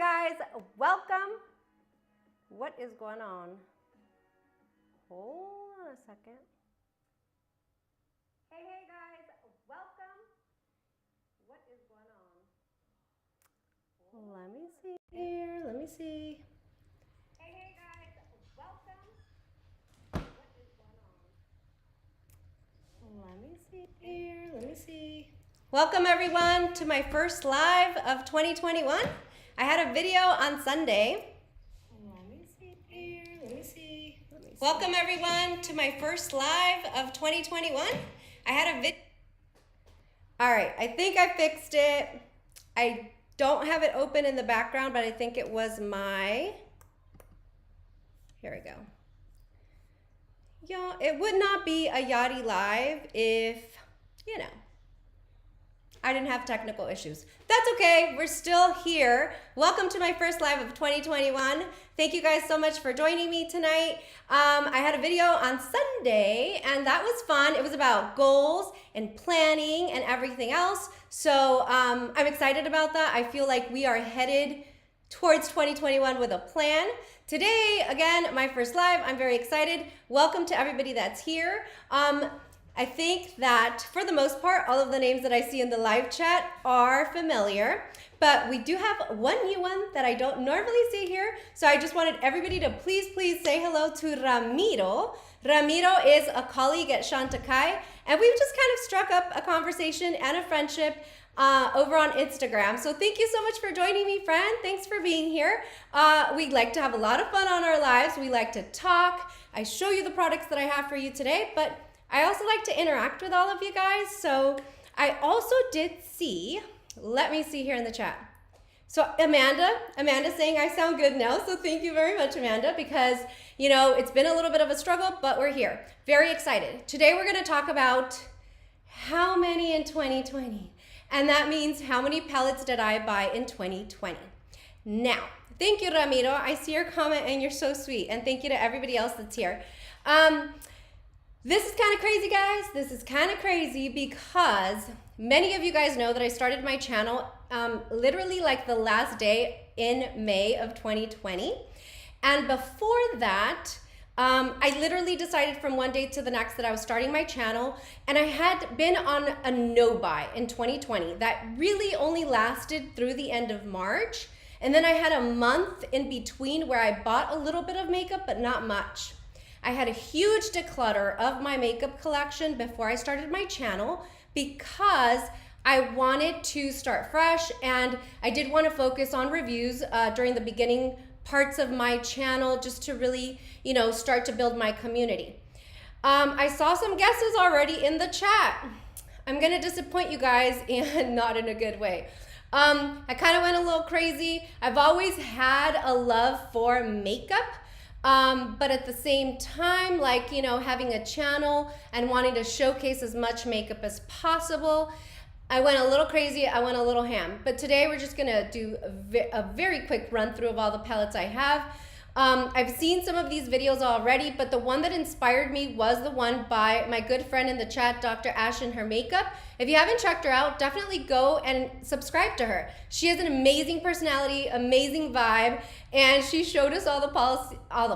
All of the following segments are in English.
guys, welcome. What is going on? Hold on a second. Hey guys, welcome. What is going on? Let me see here, let me see. Hey guys, welcome. What is going on? Let me see here, let me see. Welcome everyone to my first live of 2021. I had a video on Sunday. Let me see here, let me see. Welcome everyone to my first live of 2021. I had a video. All right, I think I fixed it. I don't have it open in the background, but I think it was my, here we go. Y'all, it would not be a Yadi live if, you know, I didn't have technical issues. That's okay, we're still here. Welcome to my first live of 2021. Thank you guys so much for joining me tonight. I had a video on Sunday and that was fun. It was about goals and planning and everything else. So I'm excited about that. I feel like we are headed towards 2021 with a plan. Today, again, my first live, I'm very excited. Welcome to everybody that's here. I think that for the most part, all of the names that I see in the live chat are familiar, but we do have one new one that I don't normally see here. So I just wanted everybody to please say hello to Ramiro. Ramiro is a colleague at Chantecaille, and we've just kind of struck up a conversation and a friendship over on Instagram. So thank you so much for joining me, friend. Thanks for being here. We like to have a lot of fun on our lives. We like to talk. I show you the products that I have for you today, but I also like to interact with all of you guys. So I also did see, let me see here in the chat. So Amanda's saying I sound good now. So thank you very much, Amanda, because you know, it's been a little bit of a struggle, but we're here. Very excited. Today we're gonna talk about how many in 2020. And that means how many palettes did I buy in 2020? Now, thank you, Ramiro. I see your comment and you're so sweet. And thank you to everybody else that's here. This is kind of crazy, guys. This is kind of crazy because many of you guys know that I started my channel literally like the last day in May of 2020. And before that, I literally decided from one day to the next that I was starting my channel, and I had been on a no buy in 2020 that really only lasted through the end of March. And then I had a month in between where I bought a little bit of makeup, but not much. I had a huge declutter of my makeup collection before I started my channel because I wanted to start fresh, and I did want to focus on reviews during the beginning parts of my channel just to really, you know, start to build my community. I saw some guesses already in the chat. I'm gonna disappoint you guys, and not in a good way. I kind of went a little crazy. I've always had a love for makeup. But at the same time, like, you know, having a channel and wanting to showcase as much makeup as possible, I went a little crazy, I went a little ham. But today we're just gonna do a very quick run through of all the palettes I have. I've seen some of these videos already, but the one that inspired me was the one by my good friend in the chat, Dr. Ash and her makeup. If you haven't checked her out, definitely go and subscribe to her. She has an amazing personality, amazing vibe, and she showed us all the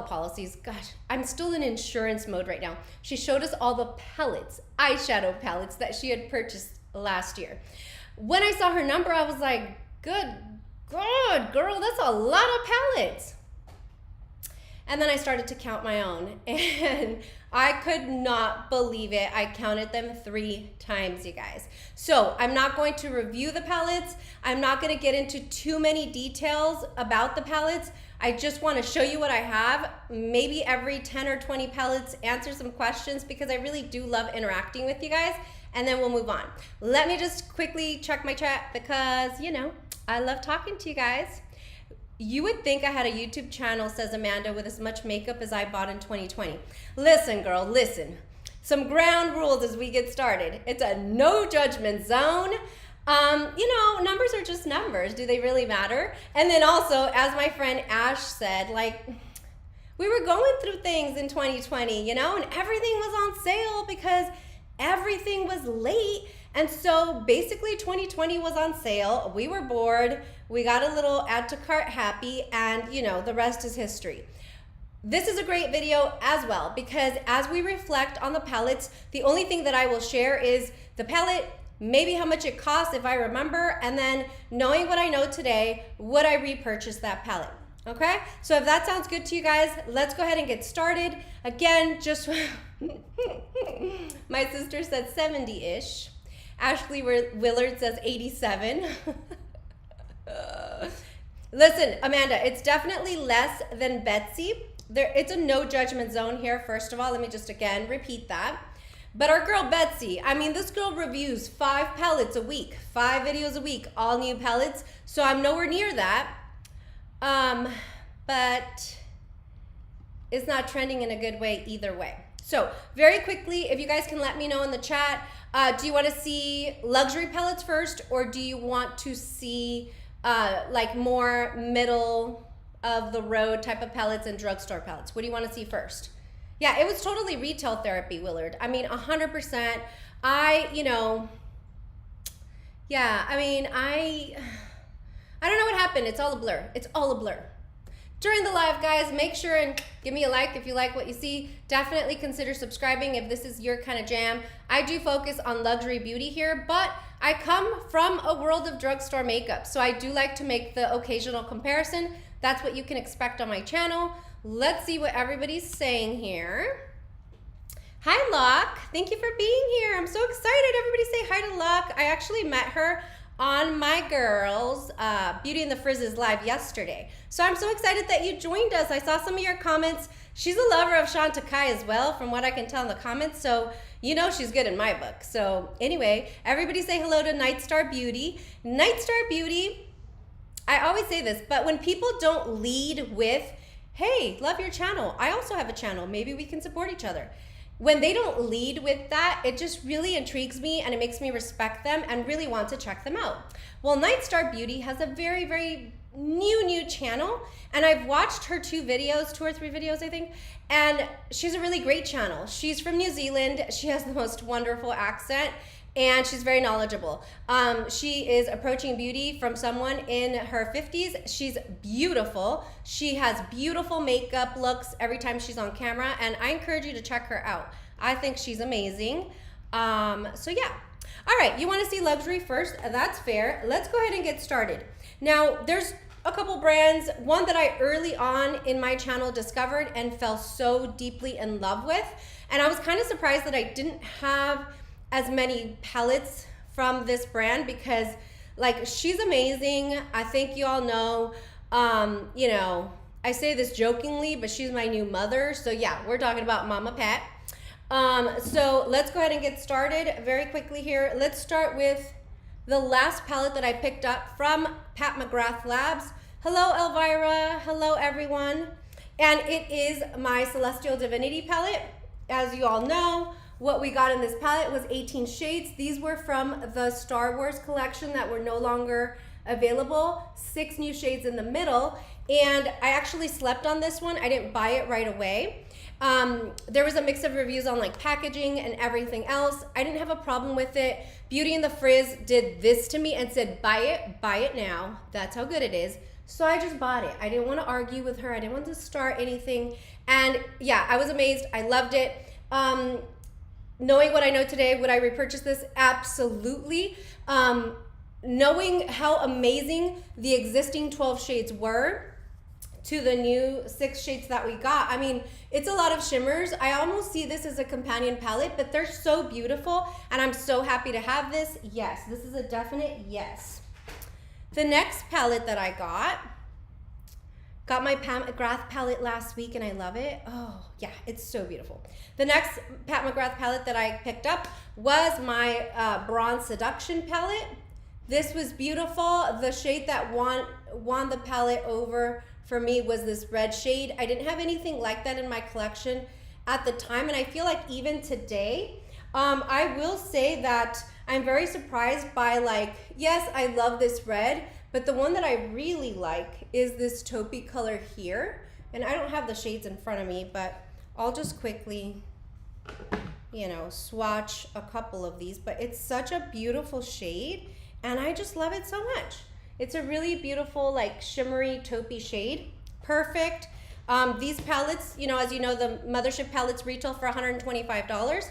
policies. Gosh, I'm still in insurance mode right now. She showed us all the palettes, eyeshadow palettes that she had purchased last year. When I saw her number, I was like, good girl, that's a lot of palettes. And then I started to count my own, and I could not believe it. I counted them 3 times, you guys. So I'm not going to review the palettes. I'm not gonna get into too many details about the palettes. I just wanna show you what I have. Maybe every 10 or 20 palettes answer some questions, because I really do love interacting with you guys, and then we'll move on. Let me just quickly check my chat, because, you know, I love talking to you guys. You would think I had a YouTube channel, says Amanda, with as much makeup as I bought in 2020. Listen, girl, listen. Some ground rules as we get started. It's a no judgment zone. You know, numbers are just numbers. Do they really matter? And then also, as my friend Ash said, like, we were going through things in 2020, you know, and everything was on sale because everything was late. And so basically 2020 was on sale. We were bored. We got a little add to cart happy, and you know, the rest is history. This is a great video as well because as we reflect on the palettes, the only thing that I will share is the palette, maybe how much it costs if I remember, and then knowing what I know today, would I repurchase that palette? Okay, so if that sounds good to you guys, let's go ahead and get started. Again, just my sister said 70-ish. Ashley Willard says 87. Listen, Amanda, it's definitely less than Betsy. It's a no judgment zone here, first of all. Let me just again repeat that. But our girl Betsy, I mean, this girl reviews 5 palettes a week, 5 videos a week, all new palettes. So I'm nowhere near that. But it's not trending in a good way either way. So very quickly, if you guys can let me know in the chat, do you want to see luxury palettes first, or do you want to see like more middle of the road type of palettes and drugstore palettes? What do you want to see first? Yeah, it was totally retail therapy, Willard. I mean, 100%. You know, yeah, I mean, I don't know what happened. It's all a blur. It's all a blur. During the live, guys, make sure and give me a like if you like what you see. Definitely consider subscribing if this is your kind of jam. I do focus on luxury beauty here, but I come from a world of drugstore makeup, so I do like to make the occasional comparison. That's what you can expect on my channel. Let's see what everybody's saying here. Hi, Locke. Thank you for being here. I'm so excited. Everybody say hi to Locke. I actually met her on my girls Beauty and the Frizzes live yesterday. So I'm so excited that you joined us. I saw some of your comments. She's a lover of Chantecaille as well, from what I can tell in the comments. So you know she's good in my book. So anyway, everybody say hello to Nightstar Beauty. Nightstar Beauty, I always say this, but when people don't lead with, hey, love your channel, I also have a channel, maybe we can support each other. When they don't lead with that, it just really intrigues me and it makes me respect them and really want to check them out. Well, Nightstar Beauty has a very, very new channel, and I've watched her 2 or 3 videos, I think, and she's a really great channel. She's from New Zealand. She has the most wonderful accent, and she's very knowledgeable. She is approaching beauty from someone in her 50s. She's beautiful. She has beautiful makeup looks every time she's on camera, and I encourage you to check her out. I think she's amazing. So yeah. All right, you want to see luxury first? That's fair. Let's go ahead and get started. Now, there's a couple brands, one that I early on in my channel discovered and fell so deeply in love with, and I was kind of surprised that I didn't have as many palettes from this brand because like she's amazing. I think you all know, you know, I say this jokingly, but she's my new mother. So yeah, we're talking about Mama Pat. So let's go ahead and get started very quickly here. Let's start with the last palette that I picked up from Pat McGrath Labs. Hello, Elvira. Hello, everyone. And it is my Celestial Divinity palette. As you all know, what we got in this palette was 18 shades. These were from the Star Wars collection that were no longer available. 6 new shades in the middle. And I actually slept on this one. I didn't buy it right away. There was a mix of reviews on like packaging and everything else. I didn't have a problem with it. Beauty and the Frizz did this to me and said, buy it now. That's how good it is. So I just bought it. I didn't want to argue with her. I didn't want to start anything. And yeah, I was amazed. I loved it. Knowing what I know today, would I repurchase this? Absolutely. Knowing how amazing the existing 12 shades were to the new 6 shades that we got. I mean, it's a lot of shimmers. I almost see this as a companion palette, but they're so beautiful, and I'm so happy to have this. Yes, this is a definite yes. The next palette that I got my Pat McGrath palette last week, and I love it. Oh, yeah, it's so beautiful. The next Pat McGrath palette that I picked up was my Bronze Seduction palette. This was beautiful. The shade that won the palette over for me was this red shade. I didn't have anything like that in my collection at the time, and I feel like even today, I will say that I'm very surprised by, like, yes, I love this red, but the one that I really like is this taupey color here. And I don't have the shades in front of me, but I'll just quickly, you know, swatch a couple of these, but it's such a beautiful shade and I just love it so much. It's a really beautiful, like shimmery taupey shade. Perfect. These palettes, you know, as you know, the Mothership palettes retail for $125.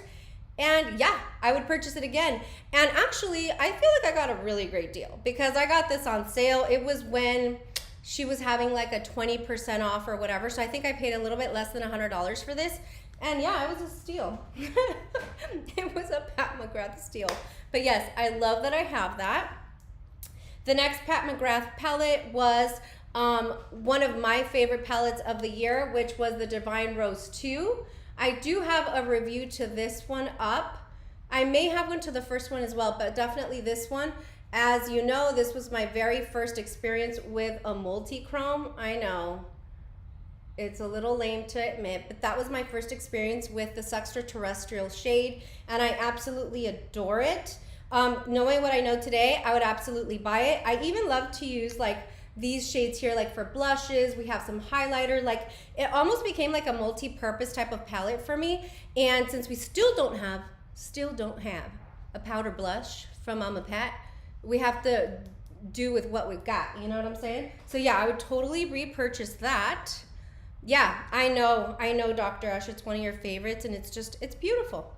And yeah, I would purchase it again. And actually, I feel like I got a really great deal because I got this on sale. It was when she was having like a 20% off or whatever. So I think I paid a little bit less than $100 for this. And yeah, it was a steal. It was a Pat McGrath steal. But yes, I love that I have that. The next Pat McGrath palette was one of my favorite palettes of the year, which was the Divine Rose 2. I do have a review to this one up. I may have one to the first one as well, but definitely this one. As you know, this was my very first experience with a multi-chrome. I know, it's a little lame to admit, but that was my first experience with this extraterrestrial shade, and I absolutely adore it. Knowing what I know today, I would absolutely buy it. I even love to use like these shades here, like for blushes. We have some highlighter, like it almost became like a multi-purpose type of palette for me. And since we still don't have a powder blush from Mama Pat, we have to do with what we've got, you know what I'm saying? So yeah, I would totally repurchase that. Yeah, I know, Dr. Ush, it's one of your favorites, and it's beautiful.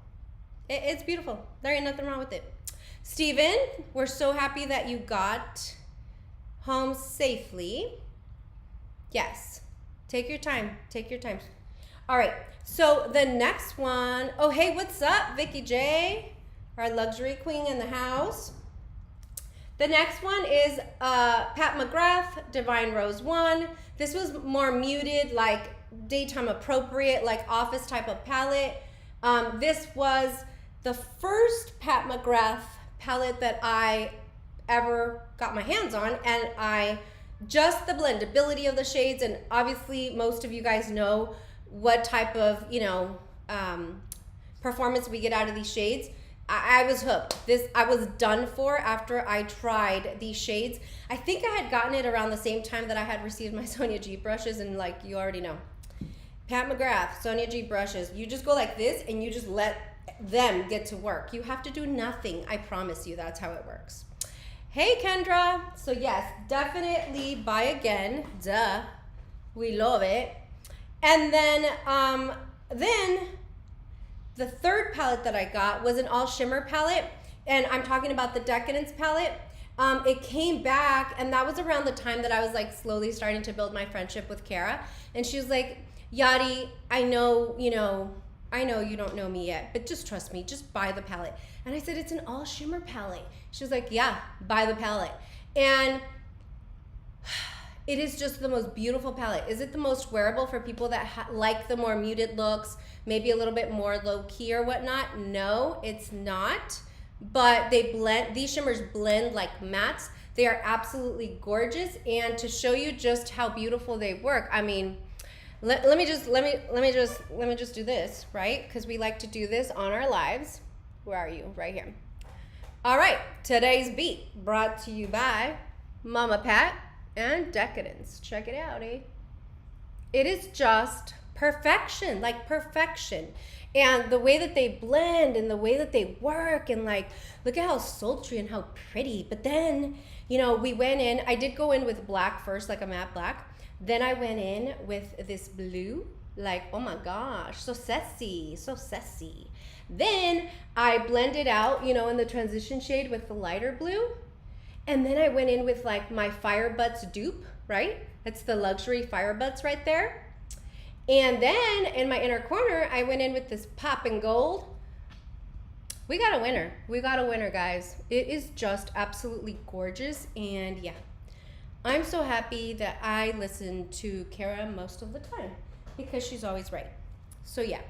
It's beautiful. There ain't nothing wrong with it. Steven, we're so happy that you got home safely. Yes, take your time, take your time. All right, so the next one, oh, hey, what's up, Vicky J, our luxury queen in the house. The next one is Pat McGrath, Divine Rose 1. This was more muted, like daytime appropriate, like office type of palette. This was the first Pat McGrath palette that I ever got my hands on, and just the blendability of the shades, and obviously most of you guys know what type of, you know, performance we get out of these shades. I was hooked. I was done for after I tried these shades. I think I had gotten it around the same time that I had received my Sonia G brushes, and like you already know, Pat McGrath, Sonia G brushes, you just go like this and you just let them get to work. You have to do nothing. I promise you, that's how it works. Hey Kendra, so yes, definitely buy again, duh, we love it. And then the third palette that I got was an all shimmer palette, and I'm talking about the Decadence palette. It came back, and that was around the time that I was like slowly starting to build my friendship with Kara, and she was like, Yadi, I know you don't know me yet, but just trust me, just buy the palette. And I said, it's an all shimmer palette. She was like, yeah, buy the palette. And it is just the most beautiful palette. Is it the most wearable for people that like the more muted looks, maybe a little bit more low key or whatnot? No, it's not. But they blend, these shimmers blend like mattes. They are absolutely gorgeous. And to show you just how beautiful they work, I mean, let me just do this, right? Because we like to do this on our lives. Where are you? Right here. All right, today's beat brought to you by Mama Pat and Decadence. Check it out, eh? It is just perfection, like perfection. And the way that they blend and the way that they work, and like, look at how sultry and how pretty. But then, you know, we went in, I did go in with black first, like a matte black. Then I went in with this blue, like, oh my gosh, so sassy, so sassy. Then I blended out, you know, in the transition shade with the lighter blue. And then I went in with like my Fire Butts dupe, right? That's the luxury Fire Butts right there. And then in my inner corner, I went in with this Pop and Gold. We got a winner. We got a winner, guys. It is just absolutely gorgeous. And yeah, I'm so happy that I listen to Kara most of the time because she's always right. So yeah.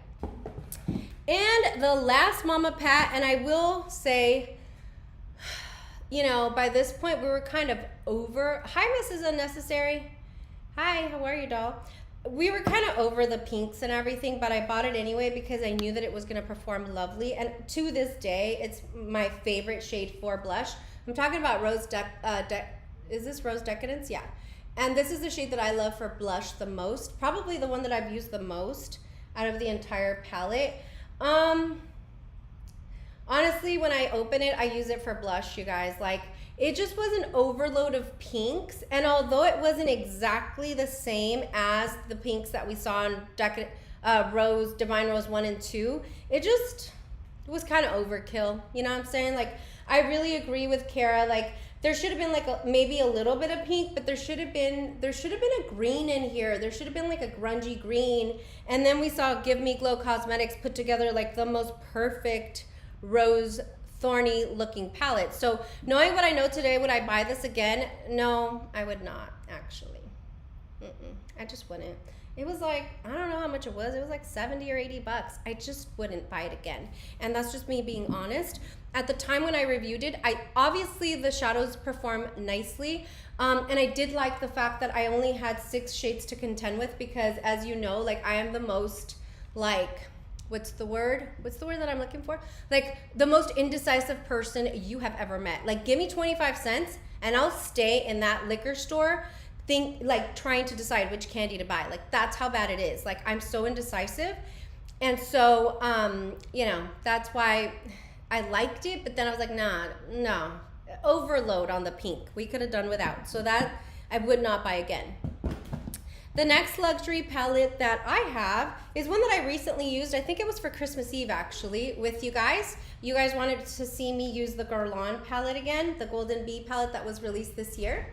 And the last Mama Pat, and I will say, you know, by this point we were kind of over. Hi, Mrs. Unnecessary. Hi, how are you, doll? We were kind of over the pinks and everything, but I bought it anyway because I knew that it was going to perform lovely. And to this day, it's my favorite shade for blush. I'm talking about Rose is this Rose Decadence? Yeah. And this is the shade that I love for blush the most. Probably the one that I've used the most out of the entire palette. Honestly, when I open it, I use it for blush, you guys. Like, it just was an overload of pinks. And although it wasn't exactly the same as the pinks that we saw in Divine Rose 1 and 2, it was kind of overkill. You know what I'm saying? Like, I really agree with Kara. Like, there should have been like maybe a little bit of pink, but there should have been a green in here. There should have been like a grungy green. And then we saw Give Me Glow Cosmetics put together like the most perfect rose thorny looking palette. So knowing what I know today, would I buy this again? No, I would not actually. I just wouldn't. It was like, I don't know how much it was. It was like 70 or 80 bucks. I just wouldn't buy it again. And that's just me being honest. At the time when I reviewed it, obviously the shadows perform nicely. And I did like the fact that I only had 6 shades to contend with because, as you know, like I am the most like, what's the word that I'm looking for? Like the most indecisive person you have ever met. Like give me 25 cents and I'll stay in that liquor store trying to decide which candy to buy. Like that's how bad it is. Like I'm so indecisive. And so, that's why I liked it, but then I was like, no, overload on the pink. We could have done without. So that I would not buy again. The next luxury palette that I have is one that I recently used. I think it was for Christmas Eve actually with you guys. You guys wanted to see me use the Guerlain palette again, the Golden Bee palette that was released this year.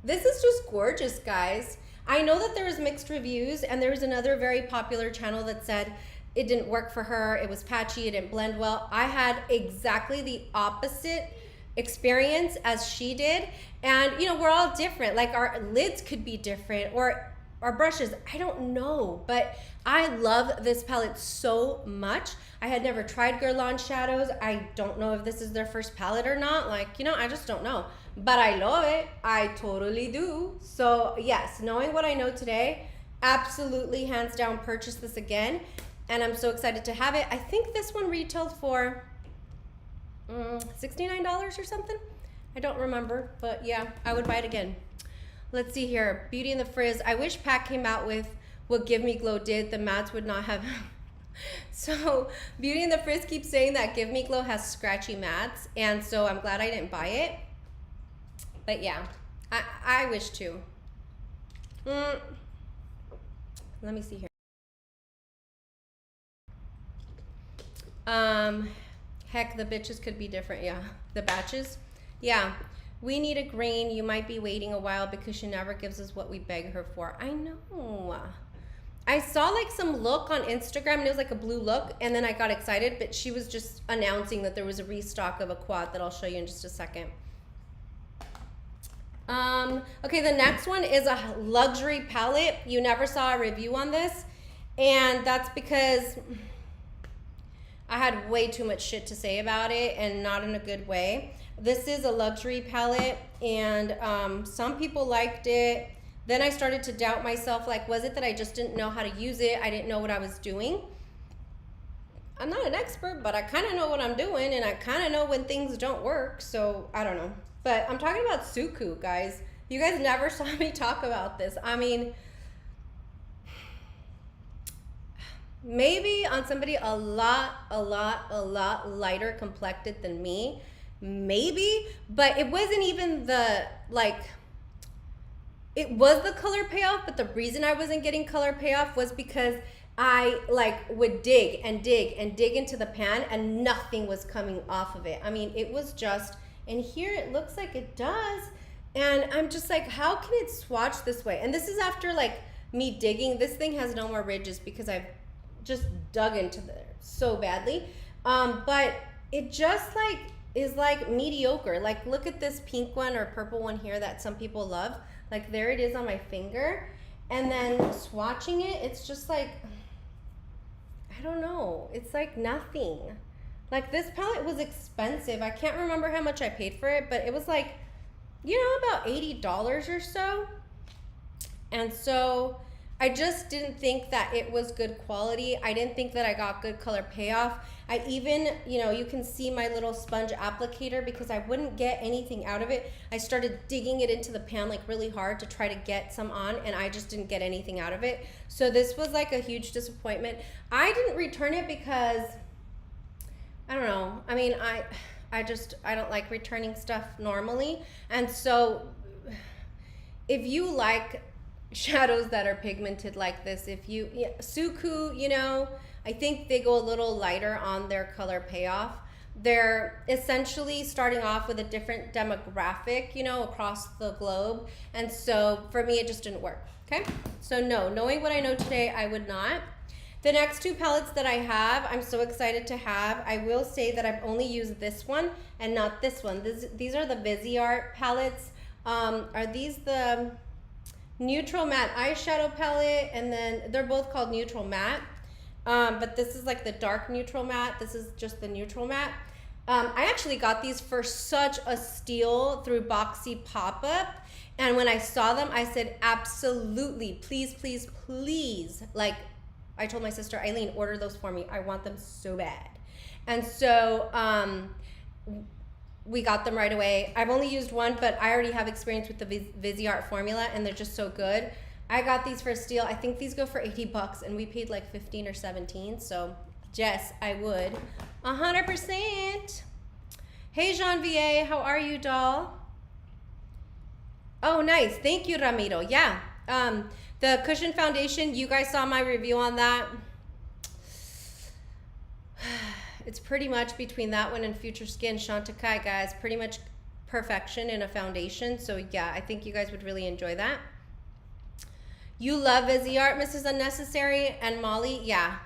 This is just gorgeous, guys. I know that there was mixed reviews and there was another very popular channel that said it didn't work for her, it was patchy, it didn't blend well. I had exactly the opposite experience as she did. And we're all different. Like our lids could be different or our brushes, I don't know, but I love this palette so much. I had never tried Guerlain shadows. I don't know if this is their first palette or not. Like, I just don't know, but I love it. I totally do. So yes, knowing what I know today, absolutely hands down purchase this again. And I'm so excited to have it. I think this one retailed for $69 or something. I don't remember, but yeah, I would buy it again. Let's see here, Beauty and the Frizz. I wish Pat came out with what Give Me Glow did. The mattes would not have. So Beauty and the Frizz keeps saying that Give Me Glow has scratchy mattes, and so I'm glad I didn't buy it. But yeah, I wish to. Let me see here. Heck, the bitches could be different. Yeah, the batches. Yeah. We need a green. You might be waiting a while because she never gives us what we beg her for. I know. I saw like some look on Instagram and it was like a blue look and then I got excited, but she was just announcing that there was a restock of a quad that I'll show you in just a second. Okay, the next one is a luxury palette. You never saw a review on this, and that's because I had way too much shit to say about it and not in a good way. This is a luxury palette and some people liked it. Then I started to doubt myself, like, was it that I just didn't know how to use it? I didn't know what I was doing. I'm not an expert, but I kind of know what I'm doing and I kind of know when things don't work, so I don't know. But I'm talking about Suku, guys. You guys never saw me talk about this. I mean, maybe on somebody a lot lighter complected than me. Maybe, but it wasn't even the, like, it was the color payoff, but the reason I wasn't getting color payoff was because I would dig and dig and dig into the pan and nothing was coming off of it. I mean, it was just, and here it looks like it does. And I'm just like, how can it swatch this way? And this is after like me digging. This thing has no more ridges because I've just dug into there so badly. But it just like is like mediocre. Like look at this pink one or purple one here that some people love. Like there it is on my finger. And then swatching it, it's just like, I don't know. It's like nothing. Like this palette was expensive. I can't remember how much I paid for it, but it was like, you know, about $80 or so. And so I just didn't think that it was good quality. I didn't think that I got good color payoff. I even, you know, you can see my little sponge applicator because I wouldn't get anything out of it. I started digging it into the pan like really hard to try to get some on, and I just didn't get anything out of it. So this was like a huge disappointment. I didn't return it because I don't know. I mean, I don't like returning stuff normally. And so if you like shadows that are pigmented like this, if you, yeah, Suku, you know, I think they go a little lighter on their color payoff. They're essentially starting off with a different demographic, you know, across the globe. And so for me, it just didn't work. Okay. So no, knowing what I know today, I would not. The next two palettes that I have, I'm so excited to have. I will say that I've only used this one and not this one. These are the Viseart palettes. Are these the neutral matte eyeshadow palette? And then they're both called neutral matte. But this is like the dark neutral matte. This is just the neutral matte. I actually got these for such a steal through Boxy Pop-Up. And when I saw them, I said, absolutely, please, please, please. Like, I told my sister, Eileen, order those for me. I want them so bad. And so we got them right away. I've only used one, but I already have experience with the Viseart formula, and they're just so good. I got these for a steal. I think these go for $80, and we paid like 15 or 17. So, Jess, I would 100%. Hey, Jean-Vier, how are you, doll? Oh, nice. Thank you, Ramiro. Yeah. The cushion foundation, you guys saw my review on that. It's pretty much between that one and Future Skin Chantecaille, guys. Pretty much perfection in a foundation. So yeah, I think you guys would really enjoy that. You love Viseart, Mrs. Unnecessary, and Molly. Yeah,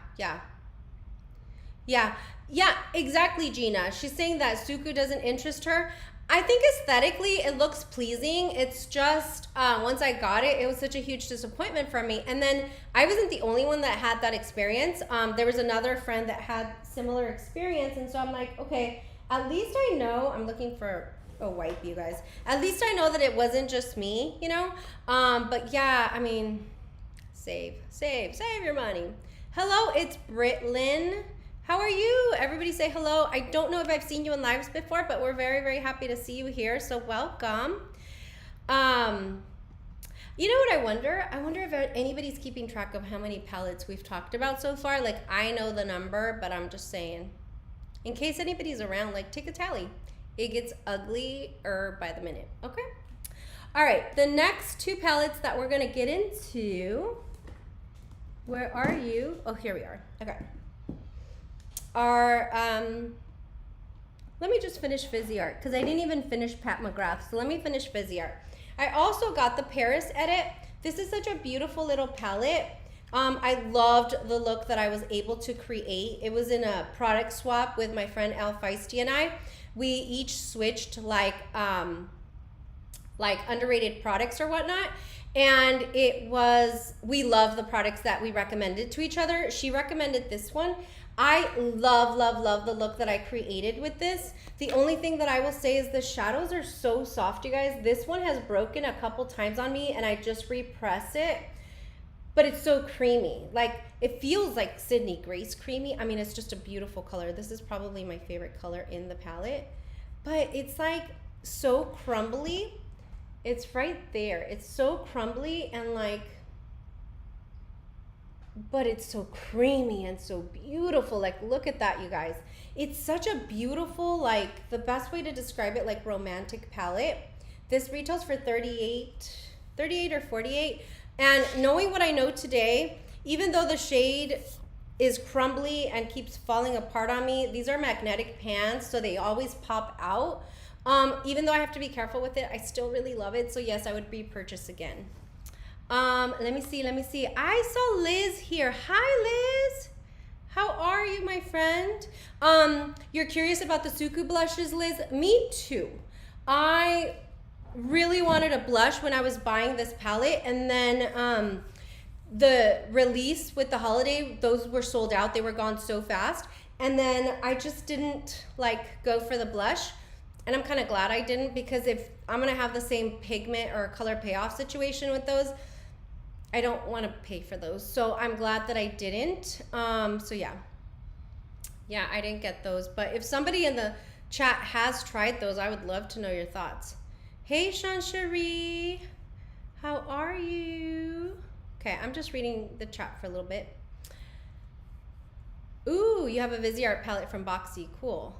exactly, Gina. She's saying that Suku doesn't interest her. I think aesthetically it looks pleasing. It's just once I got it, it was such a huge disappointment for me. And then I wasn't the only one that had that experience. There was another friend that had similar experience, and so I'm like, okay, at least I know. I'm looking for a wipe, you guys. At least I know that it wasn't just me, you know. But yeah, I mean, save your money. Hello, it's Brit Lynn. How are you? Everybody say hello. I don't know if I've seen you in lives before, but we're very, very happy to see you here. So welcome. You know what I wonder? I wonder if anybody's keeping track of how many palettes we've talked about so far. Like, I know the number, but I'm just saying, in case anybody's around, like, take a tally. It gets uglier by the minute. Okay? All right. The next two palettes that we're going to get into, where are you? Oh, here we are. Okay. Let me just finish Viseart because I didn't even finish Pat McGrath. So let me finish Viseart. I also got the Paris Edit. This is such a beautiful little palette. I loved the look that I was able to create. It was in a product swap with my friend Al Feisty and I. We each switched like underrated products or whatnot. And we love the products that we recommended to each other. She recommended this one. I love the look that I created with this. The only thing that I will say is the shadows are so soft, you guys. This one has broken a couple times on me and I just repress it, but it's so creamy. Like, it feels like Sydney Grace creamy. I mean, it's just a beautiful color. This is probably my favorite color in the palette, but it's like so crumbly. It's right there. It's so crumbly and like, but it's so creamy and so beautiful. Like, look at that, you guys. It's such a beautiful, like, the best way to describe it, like, romantic palette. This retails for $38 or $48. And knowing what I know today, even though the shade is crumbly and keeps falling apart on me, these are magnetic pans, so they always pop out. Even though I have to be careful with it, I still really love it. So yes, I would repurchase again. Let me see. I saw Liz here. Hi, Liz. How are you, my friend? You're curious about the Suku blushes, Liz? Me too. I really wanted a blush when I was buying this palette, and then the release with the holiday, those were sold out. They were gone so fast. And then I just didn't like go for the blush. And I'm kind of glad I didn't, because if I'm going to have the same pigment or color payoff situation with those, I don't want to pay for those. So I'm glad that I didn't. So yeah, I didn't get those. But if somebody in the chat has tried those, I would love to know your thoughts. Hey, Shan-Cherie, how are you? Okay, I'm just reading the chat for a little bit. Ooh, you have a Viseart palette from Boxy. Cool.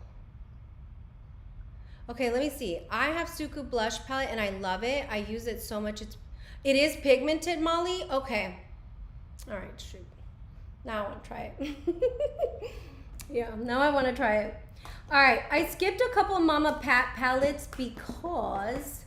Okay, let me see. I have Suku blush palette and I love it. I use it so much. It is pigmented, Molly. Okay. All right, shoot. Now I want to try it. Yeah, now I want to try it. All right, I skipped a couple of Mama Pat palettes because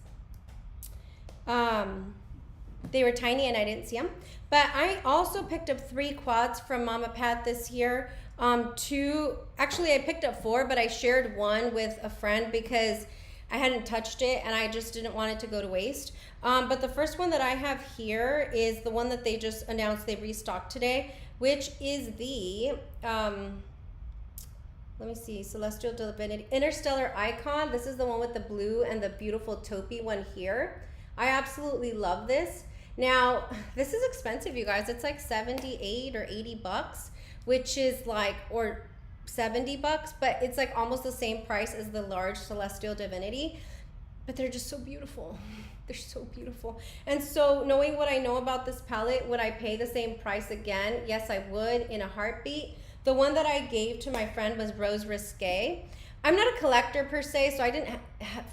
they were tiny and I didn't see them. But I also picked up 3 quads from Mama Pat this year. Actually I picked up 4, but I shared one with a friend because I hadn't touched it and I just didn't want it to go to waste. But the first one that I have here is the one that they just announced they restocked today, which is the, let me see, Celestial Divinity, Interstellar Icon. This is the one with the blue and the beautiful taupey one here. I absolutely love this. Now, this is expensive, you guys. It's like 78 or 80 bucks, which is like, or 70 bucks, but it's like almost the same price as the large Celestial Divinity, but they're just so beautiful. They're so beautiful. And so knowing what I know about this palette, would I pay the same price again? Yes, I would, in a heartbeat. The one that I gave to my friend was Rose Risque. I'm not a collector per se, so I didn't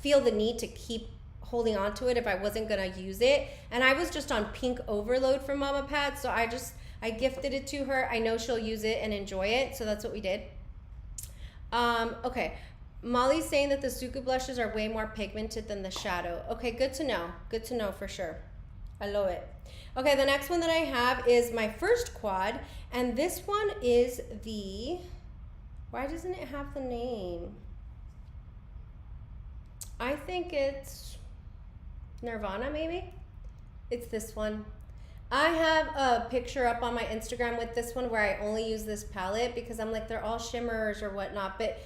feel the need to keep holding on to it if I wasn't gonna use it. And I was just on pink overload from Mama Pat, so I gifted it to her. I know she'll use it and enjoy it, so that's what we did. Okay, Molly's saying that the Suku blushes are way more pigmented than the shadow. Okay, good to know. Good to know for sure. I love it. Okay, the next one that I have is my first quad, and this one is the, why doesn't it have the name? I think it's Nirvana, maybe? It's this one. I have a picture up on my Instagram with this one where I only use this palette because I'm like, they're all shimmers or whatnot, but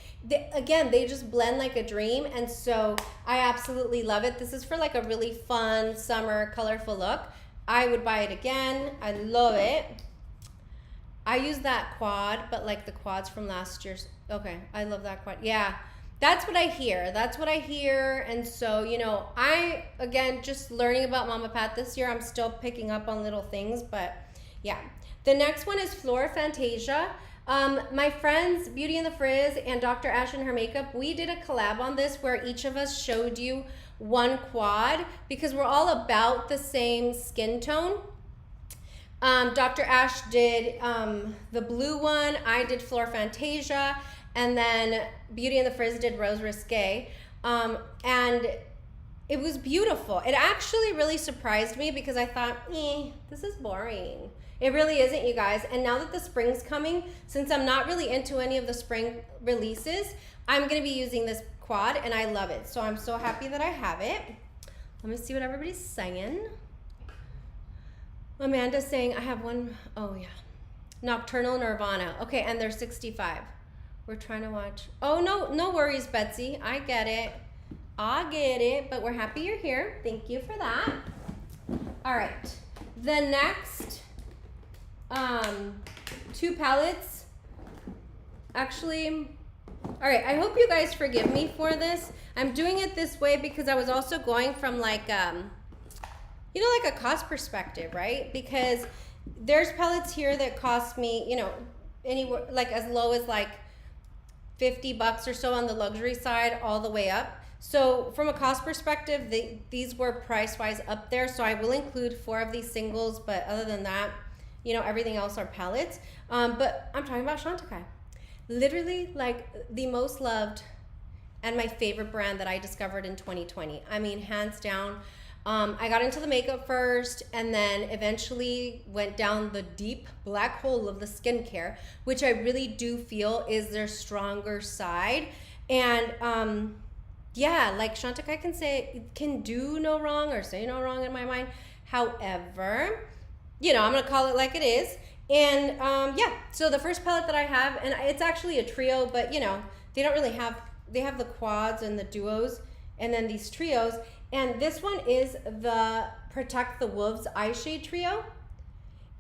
again, they just blend like a dream, and so I absolutely love it. This is for like a really fun summer colorful look. I would buy it again. I love it. I use that quad, but like the quads from last year's. Okay, I love that quad. Yeah, that's what I hear. That's what I hear. And so, you know, again, just learning about Mama Pat this year, I'm still picking up on little things, but yeah. The next one is Flora Fantasia. My friends, Beauty and the Frizz and Dr. Ash and her makeup, we did a collab on this where each of us showed you one quad because we're all about the same skin tone. Dr. Ash did the blue one, I did Flora Fantasia, and then Beauty and the Frizz did Rose Risque. And it was beautiful. It actually really surprised me because I thought, this is boring. It really isn't, you guys. And now that the spring's coming, since I'm not really into any of the spring releases, I'm gonna be using this quad and I love it. So I'm so happy that I have it. Let me see what everybody's saying. Amanda's saying I have one, oh yeah. Nocturnal Nirvana. Okay, and they're 65. We're trying to watch. Oh, no worries, Betsy. I get it, but we're happy you're here. Thank you for that. All right, the next 2 palettes, actually, all right, I hope you guys forgive me for this. I'm doing it this way because I was also going from like, you know, like a cost perspective, right? Because there's palettes here that cost me, you know, anywhere like as low as like 50 bucks or so on the luxury side all the way up. So from a cost perspective, these were price-wise up there. So I will include 4 of these singles, but other than that, you know, everything else are palettes. But I'm talking about Chantecaille. Literally like the most loved and my favorite brand that I discovered in 2020. I mean, hands down. I got into the makeup first and then eventually went down the deep black hole of the skincare, which I really do feel is their stronger side. And yeah, like Chantecaille can do no wrong or say no wrong in my mind. However, you know, I'm gonna call it like it is. And yeah, so the first palette that I have, and it's actually a trio, but you know, they don't really have, they have the quads and the duos and then these trios. And this one is the Protect the Wolves Eye Shade Trio.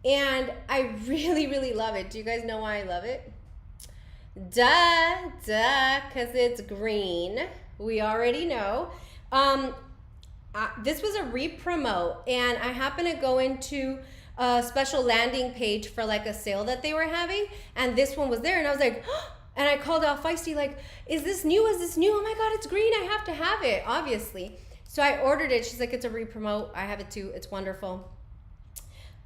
And I really, really love it. Do you guys know why I love it? Duh, because it's green. We already know. This was a re-promo, and I happened to go into a special landing page for like a sale that they were having, and this one was there, and I was like, and I called out feisty like, is this new? Is this new? Oh my God, it's green. I have to have it, obviously. So I ordered it. She's like, it's a re-promote. I have it too. It's wonderful.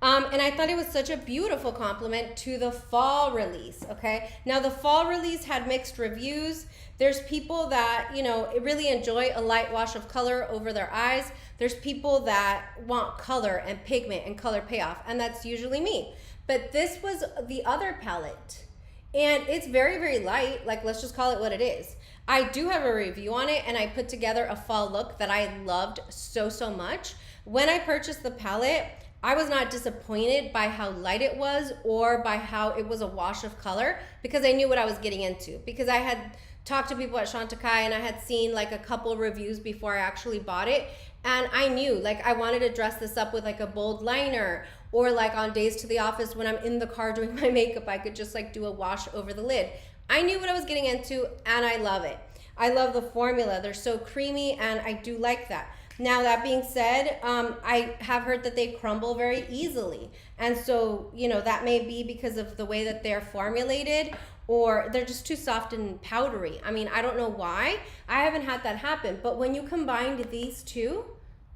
And I thought it was such a beautiful compliment to the fall release, okay? Now, the fall release had mixed reviews. There's people that, you know, really enjoy a light wash of color over their eyes. There's people that want color and pigment and color payoff, and that's usually me. But this was the other palette, and it's very, very light. Like, let's just call it what it is. I do have a review on it, and I put together a fall look that I loved so, so much. When I purchased the palette, I was not disappointed by how light it was or by how it was a wash of color, because I knew what I was getting into. Because I had talked to people at Chantecaille, and I had seen like a couple reviews before I actually bought it. And I knew, like, I wanted to dress this up with like a bold liner, or like on days to the office when I'm in the car doing my makeup, I could just like do a wash over the lid. I knew what I was getting into, and I love it. I love the formula. They're so creamy, and I do like that. Now, that being said, I have heard that they crumble very easily. And so, you know, that may be because of the way that they're formulated, or they're just too soft and powdery. I mean, I don't know why. I haven't had that happen. But when you combined these two,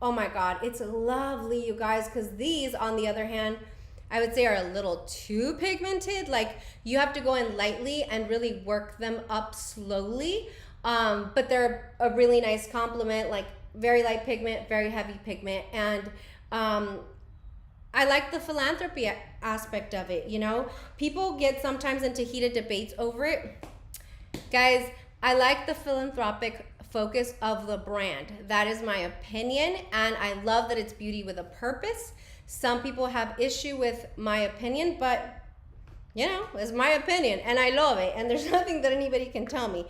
oh my God, it's lovely, you guys, because these, on the other hand, I would say are a little too pigmented. Like, you have to go in lightly and really work them up slowly. But they're a really nice complement, like very light pigment, very heavy pigment. And I like the philanthropy aspect of it, you know? People get sometimes into heated debates over it. Guys, I like the philanthropic focus of the brand. That is my opinion, and I love that it's beauty with a purpose. Some people have issue with my opinion, but you know, it's my opinion, and I love it, and there's nothing that anybody can tell me.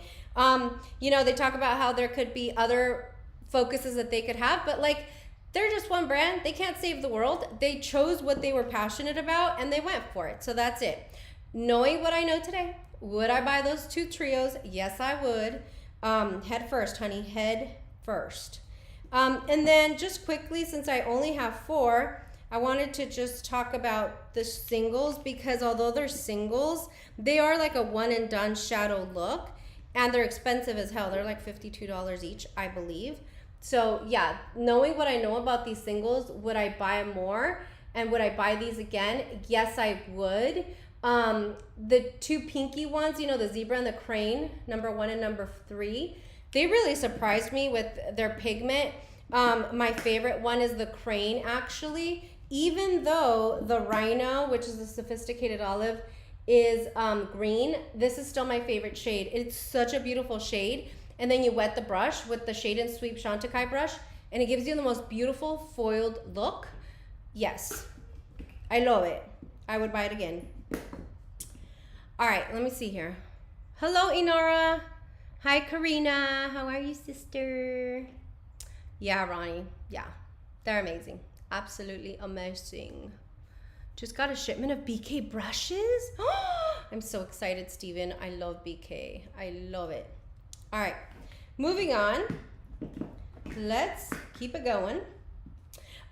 You know, they talk about how there could be other focuses that they could have, but like, they're just one brand. They can't save the world. They chose what they were passionate about, and they went for it. So that's it. Knowing what I know today, would I buy those two trios? Yes, I would. Head first, honey, head first. And then just quickly, since I only have 4, I wanted to just talk about the singles, because although they're singles, they are like a one and done shadow look, and they're expensive as hell. They're like $52 each, I believe. So yeah, knowing what I know about these singles, would I buy more? And would I buy these again? Yes, I would. The 2 pinky ones, you know, the zebra and the crane, number 1 and number 3, they really surprised me with their pigment. My favorite one is the crane, actually, even though the rhino, which is a sophisticated olive, is green. This is still my favorite shade. It's such a beautiful shade. And then you wet the brush with the Shade and Sweep Chantecaille brush, and it gives you the most beautiful foiled look. Yes, I love it. I would buy it again. All right, let me see here. Hello, Inara. Hi, Karina. How are you, sister? Yeah, Ronnie. Yeah, they're amazing. Absolutely amazing. Just got a shipment of BK brushes. I'm so excited, Steven. I love BK. I love it. All right, moving on. Let's keep it going.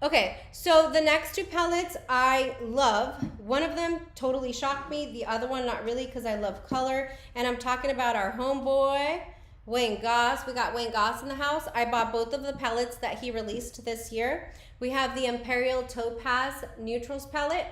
Okay, so the next 2 palettes I love. One of them totally shocked me. The other one, not really, because I love color. And I'm talking about our homeboy, Wayne Goss. We got Wayne Goss in the house. I bought both of the palettes that he released this year. We have the Imperial Topaz Neutrals palette.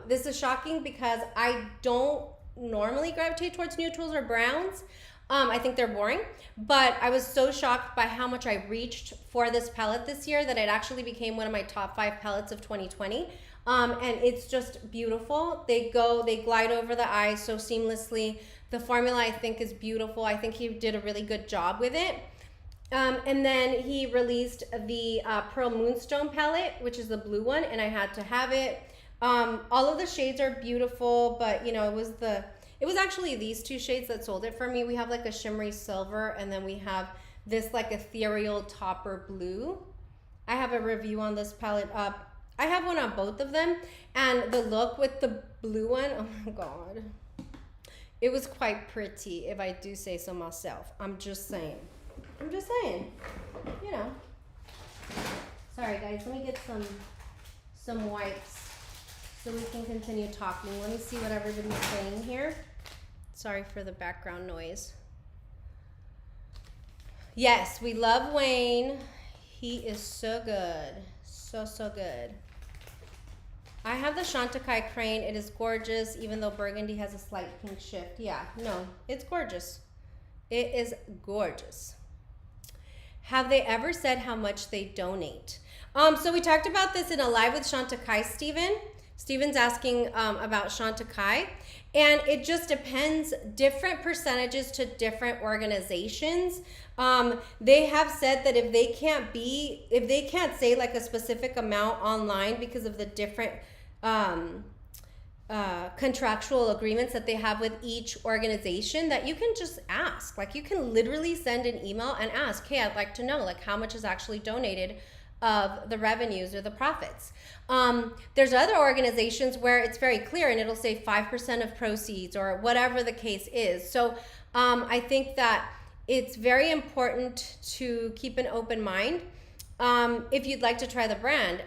This is shocking because I don't normally gravitate towards neutrals or browns. I think they're boring, but I was so shocked by how much I reached for this palette this year that it actually became one of my top 5 palettes of 2020. And it's just beautiful. They glide over the eyes so seamlessly. The formula, I think, is beautiful. I think he did a really good job with it. And then he released the Pearl Moonstone palette, which is the blue one, and I had to have it. All of the shades are beautiful, but you know, it was actually these 2 shades that sold it for me. We have like a shimmery silver, and then we have this like ethereal topper blue. I have a review on this palette up. I have one on both of them, and the look with the blue one, oh my God, it was quite pretty, if I do say so myself. I'm just saying, you know. Sorry guys, let me get some some wipes so we can continue talking. Let me see what everybody's saying here. Sorry for the background noise. Yes, we love Wayne. He is so good. So, so good. I have the Chantecaille crane. It is gorgeous, even though burgundy has a slight pink shift. Yeah, no, it's gorgeous. It is gorgeous. Have they ever said how much they donate? So we talked about this in a live with Chantecaille, Steven. Steven's asking about Chantecaille. And it just depends, different percentages to different organizations. They have said that if they can't say like a specific amount online because of the different contractual agreements that they have with each organization, that you can just ask. Like you can literally send an email and ask, hey, I'd like to know like how much is actually donated of the revenues or the profits. There's other organizations where it's very clear and it'll say 5% of proceeds or whatever the case is. So I think that it's very important to keep an open mind if you'd like to try the brand.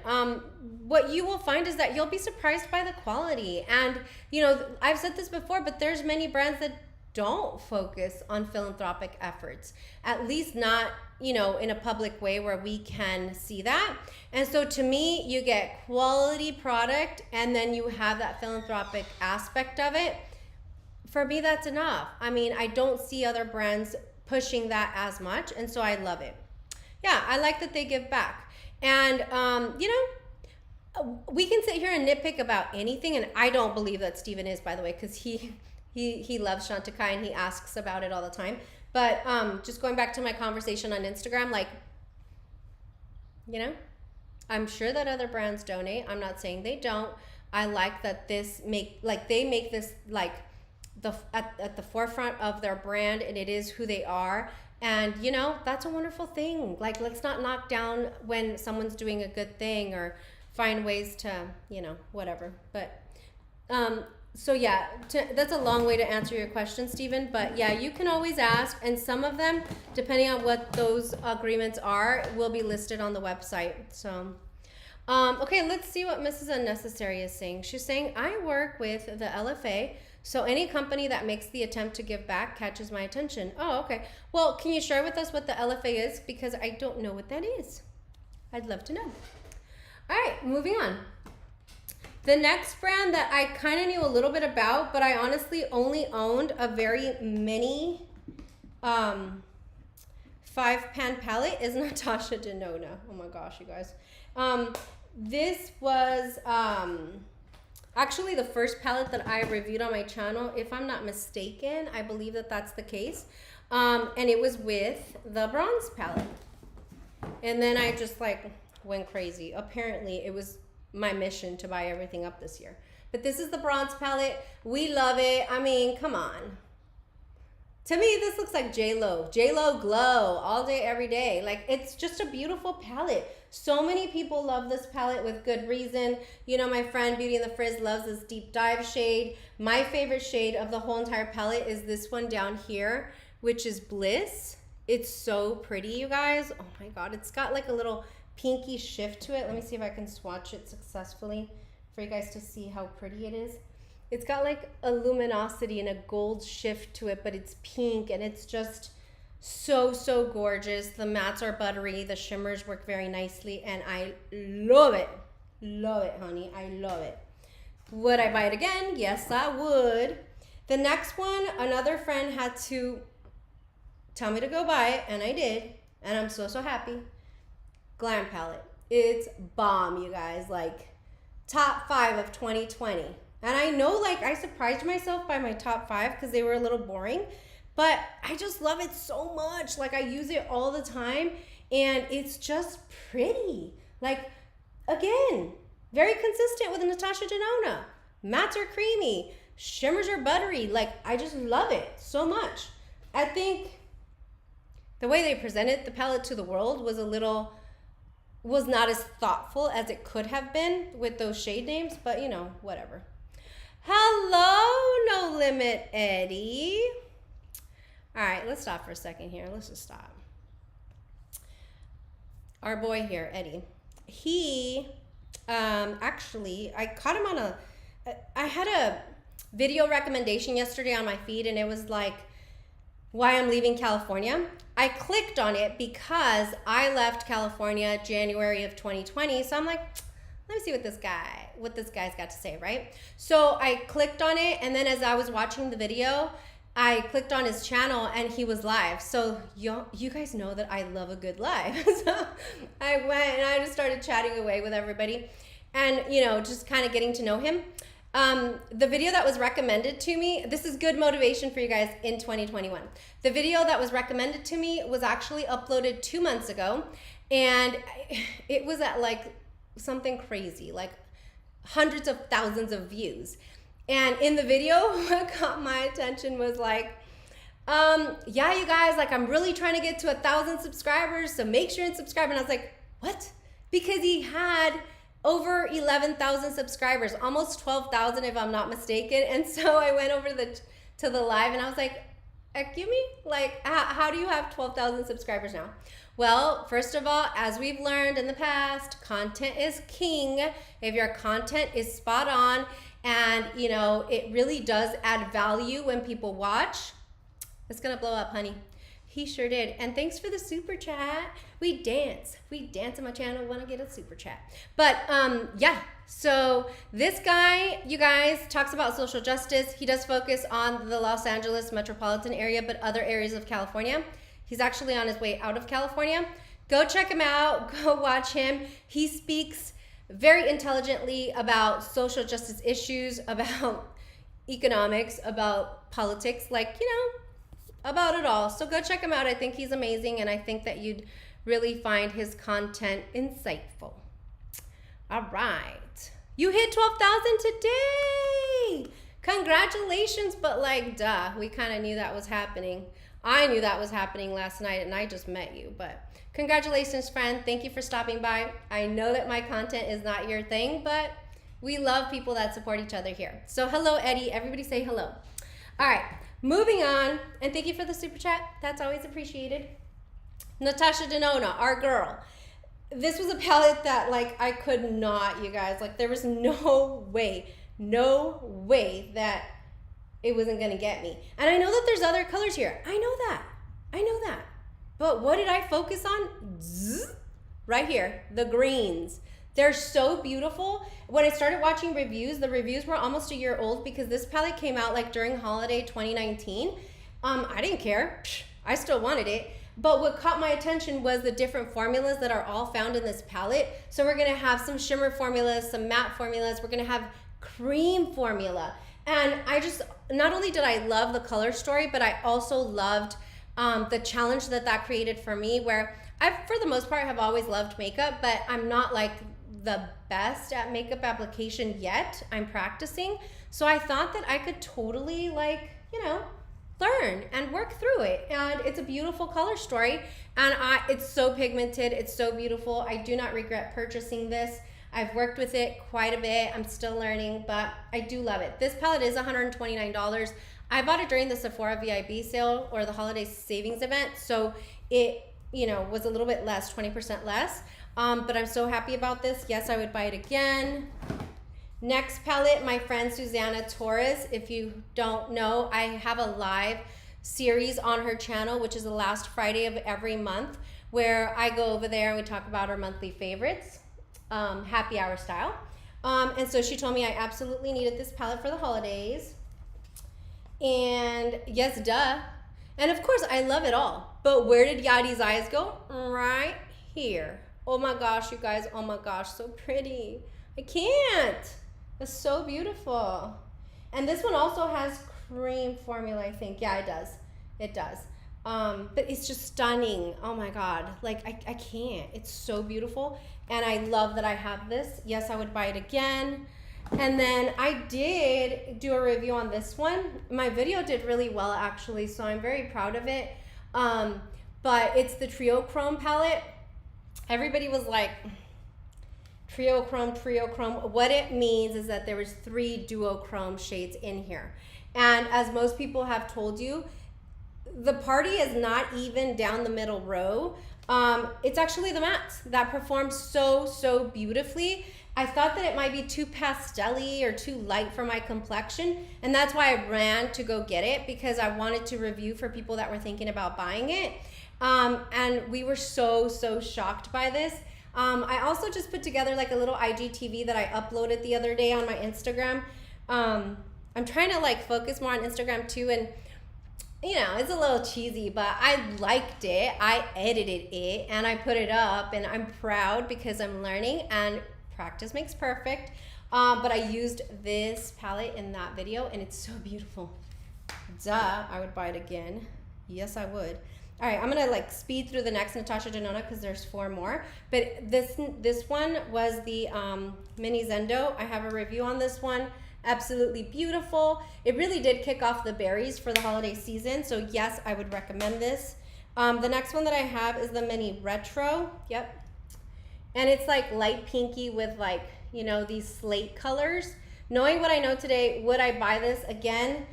What you will find is that you'll be surprised by the quality. And, you know, I've said this before, but there's many brands that don't focus on philanthropic efforts, at least not, you know, in a public way where we can see that. And so to me, you get quality product and then you have that philanthropic aspect of it. For me, that's enough. I mean, I don't see other brands pushing that as much, and so I love it. Yeah, I like that they give back. And, you know, we can sit here and nitpick about anything, and I don't believe that Steven is, by the way, because he loves Chantecaille and he asks about it all the time. But just going back to my conversation on Instagram, like, you know, I'm sure that other brands donate. I'm not saying they don't. I like that they make this like at the forefront of their brand, and it is who they are. And, you know, that's a wonderful thing. Like, let's not knock down when someone's doing a good thing or find ways to, you know, whatever. But, so yeah, that's a long way to answer your question, Stephen. But yeah, you can always ask. And some of them, depending on what those agreements are, will be listed on the website. So, okay, let's see what Mrs. Unnecessary is saying. She's saying, I work with the LFA. So any company that makes the attempt to give back catches my attention. Oh, okay. Well, can you share with us what the LFA is? Because I don't know what that is. I'd love to know. All right, moving on. The next brand that I kind of knew a little bit about, but I honestly only owned a very mini 5-pan palette is Natasha Denona. Oh my gosh, you guys. This was... actually, the first palette that I reviewed on my channel, if I'm not mistaken, I believe that that's the case. And it was with the bronze palette. And then I just like went crazy. Apparently, it was my mission to buy everything up this year. But this is the bronze palette. We love it. I mean, come on. To me, this looks like J-Lo. J-Lo glow all day, every day. Like, it's just a beautiful palette. So many people love this palette with good reason. You know, my friend Beauty and the Frizz loves this deep dive shade. My favorite shade of the whole entire palette is this one down here, which is Bliss. It's so pretty, you guys. Oh my God, it's got like a little pinky shift to it. Let me see if I can swatch it successfully for you guys to see how pretty it is. It's got like a luminosity and a gold shift to it, but it's pink and it's just so, so gorgeous. The mattes are buttery. The shimmers work very nicely and I love it. Love it, honey. I love it. Would I buy it again? Yes, I would. The next one, another friend had to tell me to go buy it and I did. And I'm so, so happy. Glam palette. It's bomb, you guys. Like top 5 of 2020. And I know, like, I surprised myself by my top 5 because they were a little boring, but I just love it so much. Like, I use it all the time, and it's just pretty. Like, again, very consistent with Natasha Denona. Mattes are creamy. Shimmers are buttery. Like, I just love it so much. I think the way they presented the palette to the world was not as thoughtful as it could have been with those shade names, but, you know, whatever. Hello, No Limit Eddie. All right, let's stop for a second here. Let's just stop. Our boy here, Eddie, he Actually, I caught him on I had a video recommendation yesterday on my feed, and it was like, why I'm leaving California. I clicked on it because I left California January of 2020. So I'm like, let me see what this guy's got to say, right? So I clicked on it, and then as I was watching the video, I clicked on his channel and he was live. So you guys know that I love a good live. So I went and I just started chatting away with everybody and, you know, just kind of getting to know him. The video that was recommended to me, this is good motivation for you guys in 2021. The video that was recommended to me was actually uploaded 2 months ago, and it was at like something crazy, like hundreds of thousands of views. And in the video, what caught my attention was like, yeah, you guys, like I'm really trying to get to 1,000 subscribers, so make sure and subscribe. And I was like, what? Because he had over 11,000 subscribers, almost 12,000 if I'm not mistaken. And so I went over to the live and I was like, excuse me, like how do you have 12,000 subscribers now? Well, first of all, as we've learned in the past, content is king. If your content is spot on and you know it really does add value when people watch, it's gonna blow up, honey. He sure did. And thanks for the super chat. We dance on my channel when I get a super chat. But yeah, so this guy, you guys, talks about social justice. He does focus on the Los Angeles metropolitan area, but other areas of California. He's actually on his way out of California. Go check him out, go watch him. He speaks very intelligently about social justice issues, about economics, about politics, like, you know, about it all. So go check him out. I think he's amazing, and I think that you'd really find his content insightful. All right. You hit 12,000 today. Congratulations, but like, duh, we kind of knew that was happening. I knew that was happening last night, and I just met you, but congratulations, friend. Thank you for stopping by. I know that my content is not your thing, but we love people that support each other here. So hello, Eddie. Everybody say hello. All right. Moving on, and thank you for the super chat. That's always appreciated. Natasha Denona, our girl. This was a palette that like I could not, you guys, like there was no way that it wasn't gonna get me. And I know that there's other colors here. I know that. But what did I focus on? Zzz, right here, the greens. They're so beautiful. When I started watching reviews, the reviews were almost a year old because this palette came out like during holiday 2019. I didn't care. I still wanted it. But what caught my attention was the different formulas that are all found in this palette. So we're gonna have some shimmer formulas, some matte formulas. We're gonna have cream formula. And I just, not only did I love the color story, but I also loved the challenge that created for me, where I, for the most part, have always loved makeup, but I'm not like the best at makeup application yet. I'm practicing. So I thought that I could totally like, you know, learn and work through it. And it's a beautiful color story. And it's so pigmented. It's so beautiful. I do not regret purchasing this. I've worked with it quite a bit. I'm still learning, but I do love it. This palette is $129. I bought it during the Sephora VIB sale or the holiday savings event. So it, you know, was a little bit less, 20% less. But I'm so happy about this. Yes, I would buy it again. Next palette, my friend Susanna Torres. If you don't know, I have a live series on her channel, which is the last Friday of every month, where I go over there and we talk about our monthly favorites, happy hour style. And so she told me I absolutely needed this palette for the holidays. And yes, duh. And of course, I love it all. But where did Yadi's eyes go? Right here. Oh my gosh, you guys. Oh my gosh, so pretty. I can't. It's so beautiful. And this one also has cream formula, I think. Yeah, it does. It does. But it's just stunning. Oh my God. Like, I can't. It's so beautiful. And I love that I have this. Yes, I would buy it again. And then I did do a review on this one. My video did really well, actually, so I'm very proud of it. But it's the Trio Chrome palette. Everybody was like, Trio Chrome. What it means is that there was 3 duochrome shades in here. And as most people have told you, the party is not even down the middle row. It's actually the mattes that perform so beautifully. I thought that it might be too pastel-y or too light for my complexion, and that's why I ran to go get it, because I wanted to review for people that were thinking about buying it. And we were so shocked by this. I also just put together like a little IGTV that I uploaded the other day on my Instagram. I'm trying to like focus more on Instagram too, and you know, it's a little cheesy, but I liked it. I edited it and I put it up, and I'm proud because I'm learning and practice makes perfect. But I used this palette in that video and it's so beautiful. Duh, I would buy it again. Yes, I would. All right, I'm gonna like speed through the next Natasha Denona because there's 4 more. But this one was the Mini Zendo. I have a review on this one. Absolutely beautiful. It really did kick off the berries for the holiday season. So yes, I would recommend this. The next one that I have is the Mini Retro. Yep. And it's like light pinky with like, you know, these slate colors. Knowing what I know today, would I buy this again?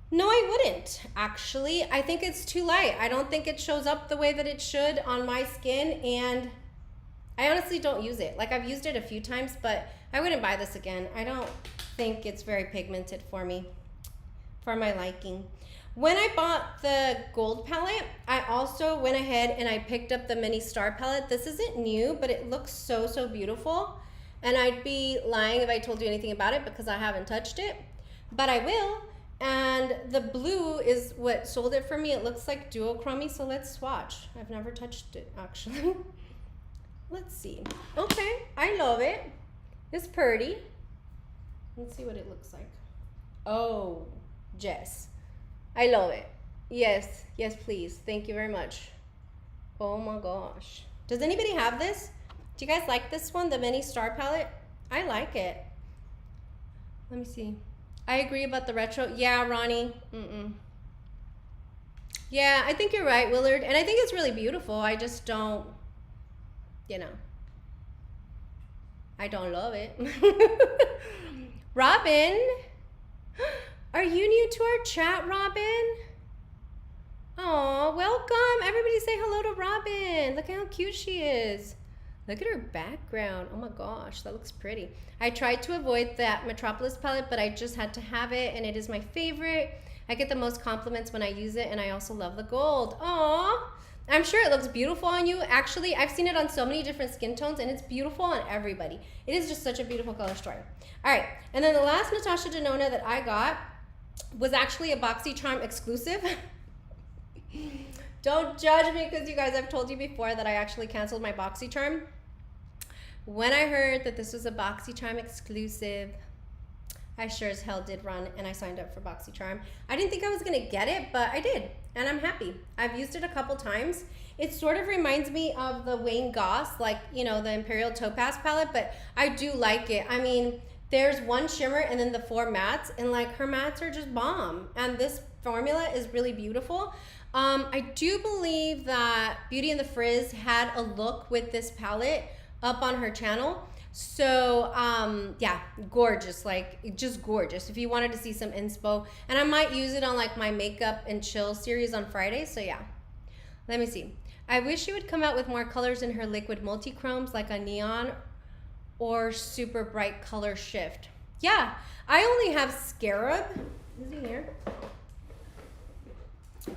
No, I wouldn't, actually. I think it's too light. I don't think it shows up the way that it should on my skin, and I honestly don't use it. Like, I've used it a few times, but I wouldn't buy this again. I don't think it's very pigmented for me, for my liking. When I bought the gold palette, I also went ahead and I picked up the Mini Star palette. This isn't new, but it looks so beautiful. And I'd be lying if I told you anything about it because I haven't touched it, but I will. And the blue is what sold it for me. It looks like duochrome, so let's swatch. I've never touched it, actually. Let's see. Okay, I love it. It's pretty. Let's see what it looks like. Oh, Jess. I love it. Yes, yes, please. Thank you very much. Oh my gosh. Does anybody have this? Do you guys like this one, the Mini Star palette? I like it. Let me see. I agree about the retro. Yeah, Ronnie. Yeah, I think you're right, Willard. And I think it's really beautiful. I just don't, you know, I don't love it. Robin, are you new to our chat, Robin? Oh, welcome. Everybody say hello to Robin. Look how cute she is. Look at her background. Oh my gosh, that looks pretty. I tried to avoid that Metropolis palette, but I just had to have it, and it is my favorite. I get the most compliments when I use it, and I also love the gold. Aw, I'm sure it looks beautiful on you. Actually, I've seen it on so many different skin tones, and it's beautiful on everybody. It is just such a beautiful color story. All right, and then the last Natasha Denona that I got was actually a BoxyCharm exclusive. Don't judge me because you guys, I've told you before that I actually canceled my BoxyCharm. When I heard that this was a BoxyCharm exclusive, I sure as hell did run and I signed up for BoxyCharm. I didn't think I was gonna get it, but I did, and I'm happy. I've used it a couple times. It sort of reminds me of the Wayne Goss, like, you know, the Imperial Topaz palette, but I do like it. I mean, there's one shimmer and then the 4 mattes, and like her mattes are just bomb. And this formula is really beautiful. I do believe that Beauty and the Frizz had a look with this palette up on her channel. So yeah, gorgeous, like just gorgeous. If you wanted to see some inspo, and I might use it on like my makeup and chill series on Friday. So yeah, let me see. I wish she would come out with more colors in her liquid multi-chromes, like a neon or super bright color shift. Yeah, I only have Scarab. Is he here?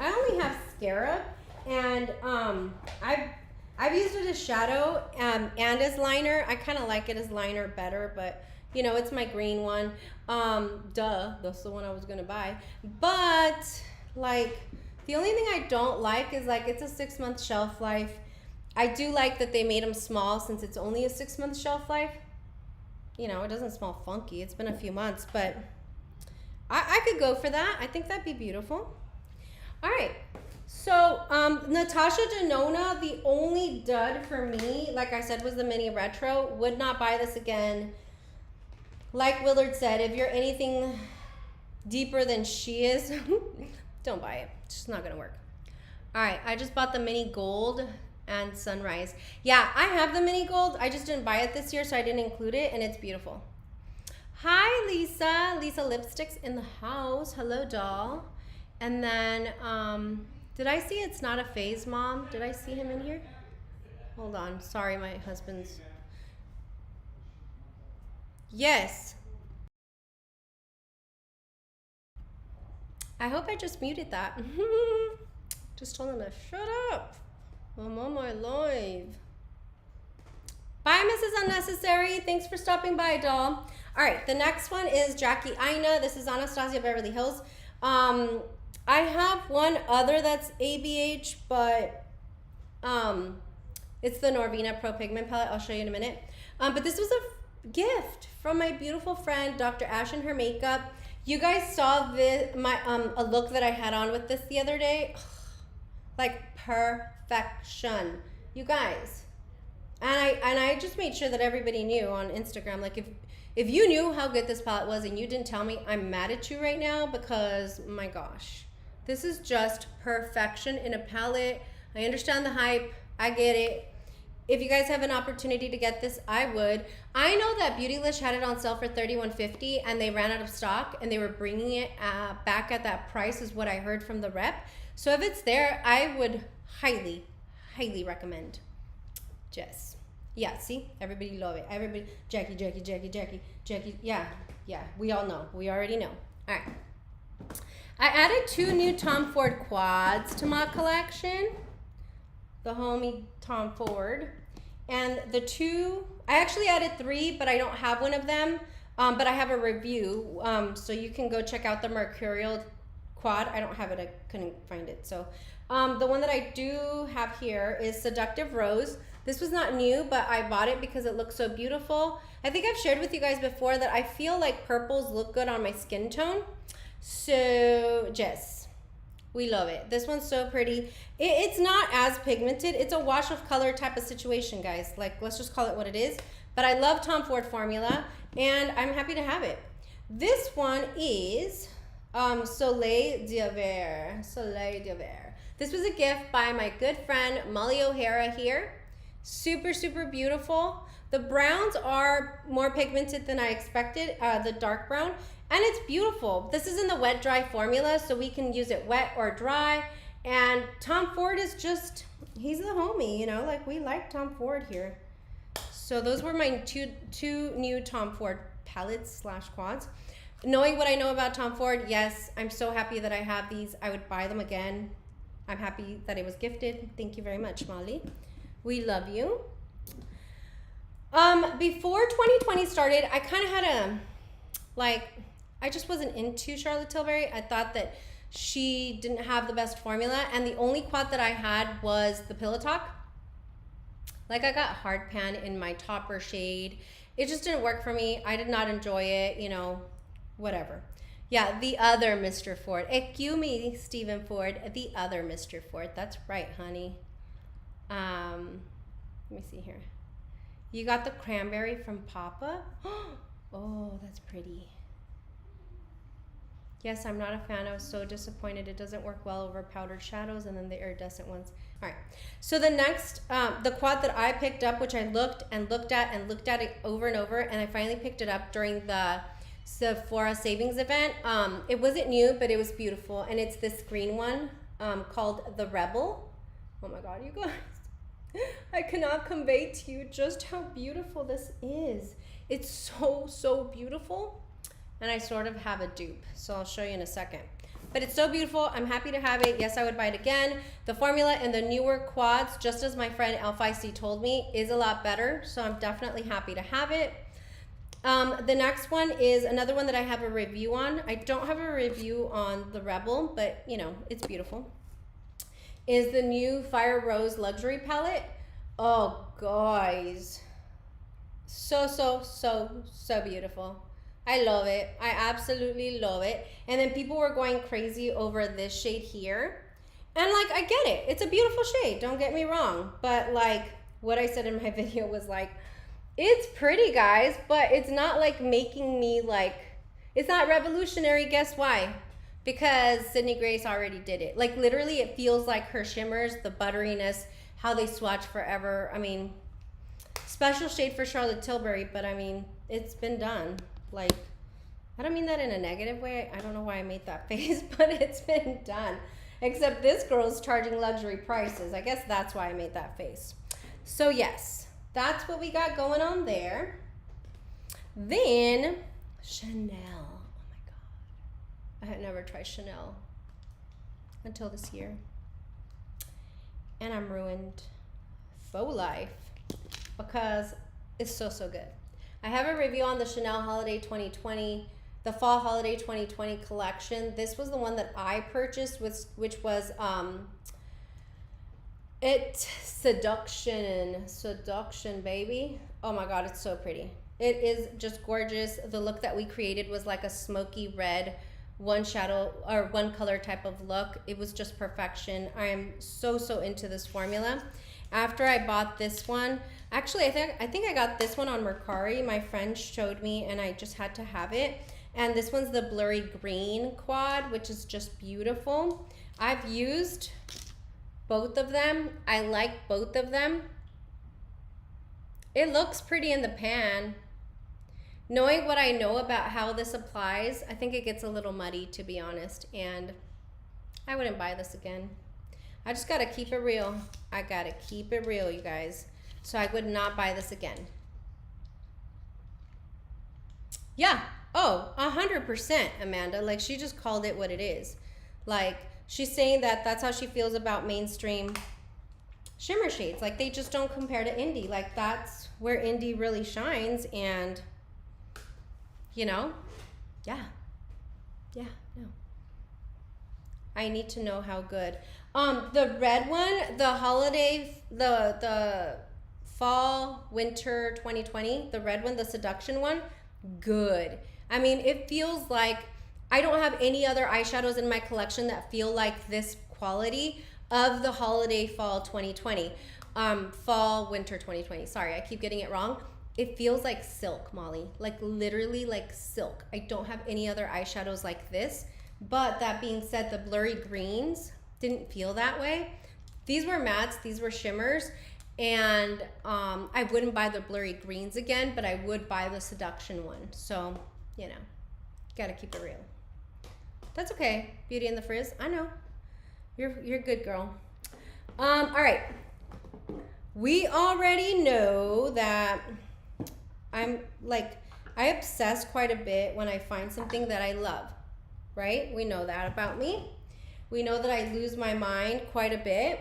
I only have Scarab, and I've used it as shadow and as liner. I kind of like it as liner better, but you know, it's my green one. Duh, that's the one I was gonna buy. But like, the only thing I don't like is like it's a 6-month shelf life. I do like that they made them small since it's only a 6-month shelf life. You know, it doesn't smell funky. It's been a few months, but I could go for that. I think that'd be beautiful. All right, so Natasha Denona, the only dud for me, like I said, was the Mini Retro. Would not buy this again. Like Willard said, if you're anything deeper than she is, don't buy it. It's just not gonna work. All right, I just bought the Mini Gold and Sunrise. Yeah, I have the Mini Gold. I just didn't buy it this year, so I didn't include it, and it's beautiful. Hi, Lisa. Lisa Lipsticks in the house. Hello, doll. And then, did I see It's Not a Phase, Mom? Did I see him in here? Hold on. Sorry, my husband's... Yes. I hope I just muted that. Just told him to shut up. I'm on my live. Bye, Mrs. Unnecessary. Thanks for stopping by, doll. All right, the next one is Jackie Aina. This is Anastasia Beverly Hills. I have one other that's ABH, but it's the Norvina Pro Pigment Palette. I'll show you in a minute. But this was a gift from my beautiful friend, Dr. Ash, and her makeup. You guys saw this, a look that I had on with this the other day. Like perfection, you guys. And I just made sure that everybody knew on Instagram. Like if you knew how good this palette was and you didn't tell me, I'm mad at you right now because my gosh, this is just perfection in a palette. I understand the hype. I get it. If you guys have an opportunity to get this, I would. I know that Beautylish had it on sale for $31.50 and they ran out of stock and they were bringing it back at that price is what I heard from the rep. So if it's there, I would highly, highly recommend. Jess. Yeah, see? Everybody love it. Everybody, Jackie. Yeah, we all know. We already know. All right. I added 2 new Tom Ford quads to my collection. The homie Tom Ford. And the 2, I actually added 3, but I don't have one of them. But I have a review. So you can go check out the Mercurial quad. I don't have it. I couldn't find it. So the one that I do have here is Seductive Rose. This was not new, but I bought it because it looks so beautiful. I think I've shared with you guys before that I feel like purples look good on my skin tone. So, Jess, we love it. This one's so pretty. It's not as pigmented. It's a wash of color type of situation, guys. Like, let's just call it what it is. But I love Tom Ford formula, and I'm happy to have it. This one is Soleil d'Hiver. Soleil d'Hiver. This was a gift by my good friend Molly O'Hara here. Super, super beautiful. The browns are more pigmented than I expected, the dark brown, and it's beautiful. This is in the wet dry formula, so we can use it wet or dry. And Tom Ford is just, he's the homie, you know, like we like Tom Ford here. So those were my two new Tom Ford palettes / quads. Knowing what I know about Tom Ford, yes, I'm so happy that I have these. I would buy them again. I'm happy that it was gifted. Thank you very much, Molly. We love you. Before 2020 started, I kind of had I just wasn't into Charlotte Tilbury. I thought that she didn't have the best formula, and the only quad that I had was the Pillow Talk. Like, I got hard pan in my topper shade. It just didn't work for me. I did not enjoy it, you know, whatever. Yeah, the other Mr. Ford. Excuse me, Stephen Ford. The other Mr. Ford. That's right, honey. Let me see here. You got the cranberry from Papa. Oh, that's pretty. Yes, I'm not a fan. I was so disappointed. It doesn't work well over powdered shadows and then the iridescent ones. All right. So the next, the quad that I picked up, which I looked at it over and over, and I finally picked it up during the Sephora Savings event. It wasn't new, but it was beautiful. And it's this green one called the Rebel. Oh my God, you guys. I cannot convey to you just how beautiful this is. It's so, so beautiful. And I sort of have a dupe, so I'll show you in a second. But it's so beautiful. I'm happy to have it. Yes, I would buy it again. The formula and the newer quads, just as my friend L5C told me, is a lot better. So I'm definitely happy to have it. The next one is another one that I have a review on. I don't have a review on the Rebel, but you know, it's beautiful. Is the new Fire Rose Luxury Palette. Oh, guys. So, so, so, so beautiful. I love it. I absolutely love it. And then people were going crazy over this shade here. And like, I get it. It's a beautiful shade. Don't get me wrong. But like what I said in my video was like, it's pretty, guys, but it's not like making me like, it's not revolutionary. Guess why? Because Sydney Grace already did it. Like literally it feels like her shimmers, the butteriness, how they swatch forever. I mean, special shade for Charlotte Tilbury, but I mean, it's been done. Like, I don't mean that in a negative way. I don't know why I made that face, but it's been done. Except this girl's charging luxury prices. I guess that's why I made that face. So yes, that's what we got going on there. Then Chanel. Oh my God. I had never tried Chanel until this year. And I'm ruined for life because it's so, so good. I have a review on the Chanel Holiday 2020, the Fall Holiday 2020 collection. This was the one that I purchased, which was Seduction, baby. Oh my God, it's so pretty. It is just gorgeous. The look that we created was like a smoky red, one shadow or one color type of look. It was just perfection. I am so, so into this formula. After I bought this one, actually I think I got this one on Mercari. My friend showed me and I just had to have it. And this one's the Blurry Green Quad, which is just beautiful. I've used both of them. I like both of them. It looks pretty in the pan. Knowing what I know about how this applies, I think it gets a little muddy, to be honest, and I wouldn't buy this again. I just gotta keep it real. I gotta keep it real, you guys. So I would not buy this again. Yeah, oh, 100%, Amanda. Like, she just called it what it is. Like, she's saying that that's how she feels about mainstream shimmer shades. Like, they just don't compare to indie. Like, that's where indie really shines, and you know, yeah, no. I need to know how good. The red one, the holiday, the fall, winter 2020, the red one, the Seduction one, good. I mean, it feels like, I don't have any other eyeshadows in my collection that feel like this quality of the holiday fall 2020. Fall, winter 2020. Sorry, I keep getting it wrong. It feels like silk, Molly, like literally like silk. I don't have any other eyeshadows like this, but that being said, the Blurry Greens didn't feel that way. These were mattes, these were shimmers, and I wouldn't buy the Blurry Greens again, but I would buy the Seduction one. So, you know, gotta keep it real. That's okay, Beauty and the Frizz, I know. You're good, girl. All right, we already know that I obsess quite a bit when I find something that I love, right? We know that about me. We know that I lose my mind quite a bit.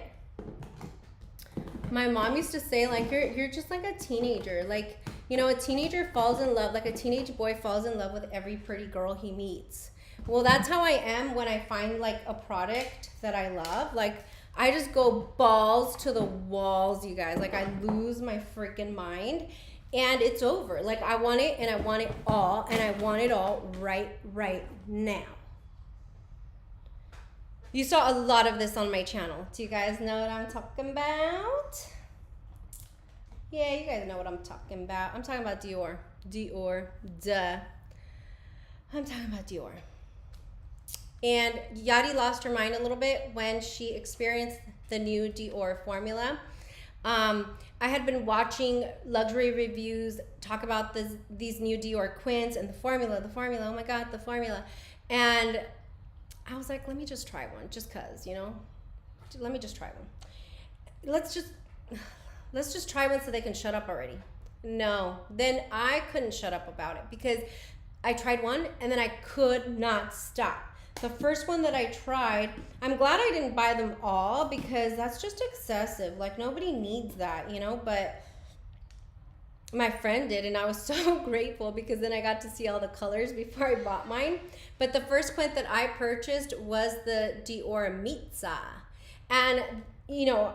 My mom used to say, like, you're just like a teenager. Like, you know, a teenager falls in love, like a teenage boy falls in love with every pretty girl he meets. Well, that's how I am when I find like a product that I love. Like, I just go balls to the walls, you guys. Like, I lose my freaking mind. And it's over. Like, I want it, and I want it all, and I want it all right now. You saw a lot of this on my channel. Do you guys know what I'm talking about? Yeah, you guys know what I'm talking about. I'm talking about Dior. Dior, duh. I'm talking about Dior. And Yadi lost her mind a little bit when she experienced the new Dior formula. I had been watching luxury reviews talk about these new Dior quints and the formula, oh my God, the formula. And I was like, let me just try one, just cause, you know, let me just try one. Let's just try one so they can shut up already. No, then I couldn't shut up about it because I tried one and then I could not stop. The first one that I tried, I'm glad I didn't buy them all because that's just excessive. Like, nobody needs that, you know, but my friend did, and I was so grateful because then I got to see all the colors before I bought mine. But the first quint that I purchased was the Dior Mitza. And, you know,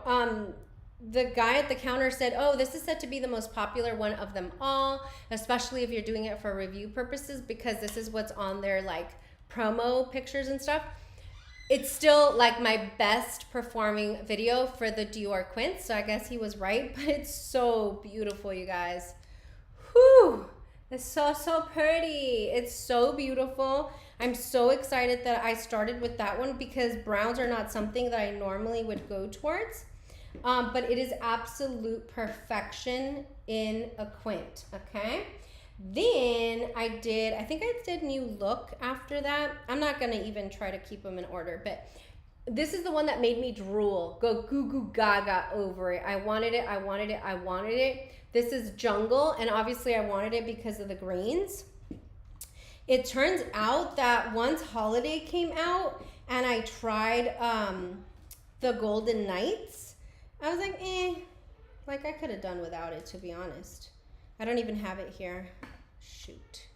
the guy at the counter said, oh, this is said to be the most popular one of them all, especially if you're doing it for review purposes, because this is what's on their, like, promo pictures and stuff. It's still like my best performing video for the Dior quint, so I guess he was right, but it's so beautiful, you guys. Whew, it's so pretty. It's so beautiful. I'm so excited that I started with that one because browns are not something that I normally would go towards, but it is absolute perfection in a quint, okay? Then I think I did New Look after that. I'm not gonna even try to keep them in order, but this is the one that made me drool, go goo goo gaga over it. I wanted it. This is Jungle, and obviously I wanted it because of the greens. It turns out that once Holiday came out and I tried the Golden Nights, I was like, like I could have done without it, to be honest. I don't even have it here. Shoot.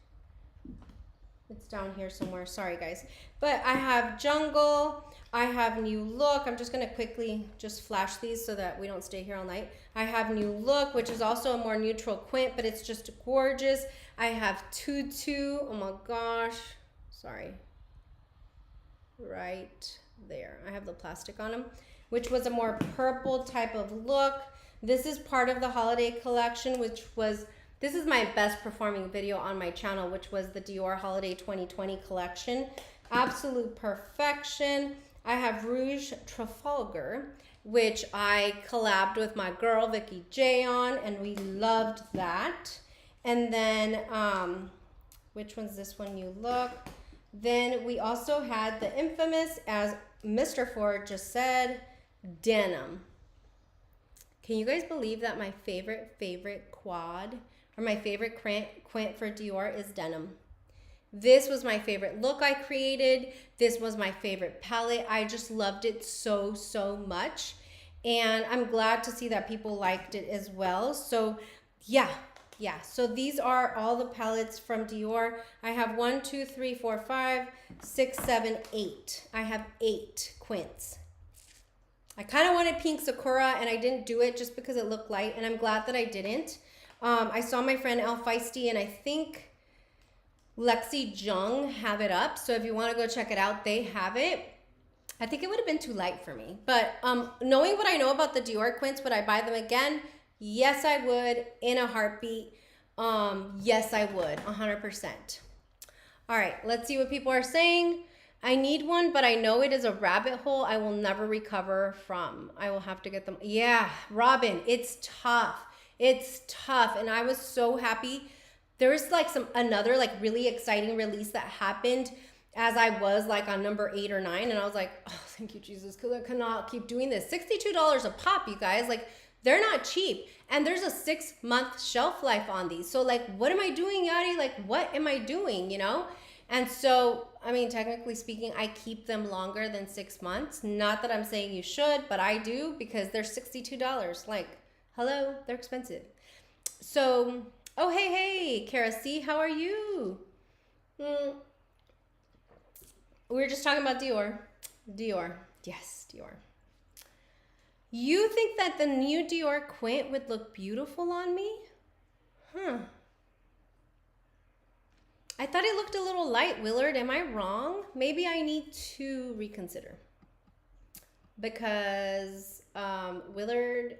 It's down here somewhere. Sorry, guys. But I have Jungle. I have New Look. I'm just going to quickly just flash these so that we don't stay here all night. I have New Look, which is also a more neutral quint, but it's just gorgeous. I have Tutu. Oh my gosh. Sorry. Right there. I have the plastic on them, which was a more purple type of look. This is part of the holiday collection, which was... This is my best performing video on my channel, which was the Dior Holiday 2020 collection. Absolute perfection. I have Rouge Trafalgar, which I collabed with my girl Vicky J on, and we loved that. And then, which one's this one? New Look. Then we also had the infamous, as Mr. Ford just said, denim. Can you guys believe that my favorite quad, or my favorite quint for Dior is denim? This was my favorite look I created. This was my favorite palette. I just loved it so, so much. And I'm glad to see that people liked it as well. So yeah. So these are all the palettes from Dior. I have 1, 2, 3, 4, 5, 6, 7, 8. I have 8 quints. I kind of wanted Pink Sakura and I didn't do it just because it looked light, and I'm glad that I didn't. I saw my friend El Feisty and I think Lexi Jung have it up. So if you want to go check it out, they have it. I think it would have been too light for me. But knowing what I know about the Dior quints, would I buy them again? Yes, I would, in a heartbeat. Yes, I would, 100%. All right, let's see what people are saying. I need one, but I know it is a rabbit hole I will never recover from. I will have to get them. Yeah, Robin, it's tough. It's tough, and I was so happy. There was like another like really exciting release that happened as I was like on number 8 or 9, and I was like, oh, thank you, Jesus, because I cannot keep doing this. $62 a pop, you guys. Like, they're not cheap, and there's a 6-month shelf life on these. So like, what am I doing, Yadi? Like, what am I doing, you know? And so, I mean, technically speaking, I keep them longer than 6 months. Not that I'm saying you should, but I do, because they're $62. Like, hello, they're expensive. So, oh, hey, Kara C, how are you? We were just talking about Dior. Yes, Dior. You think that the new Dior quint would look beautiful on me? I thought it looked a little light, Willard. Am I wrong? Maybe I need to reconsider. Because Willard,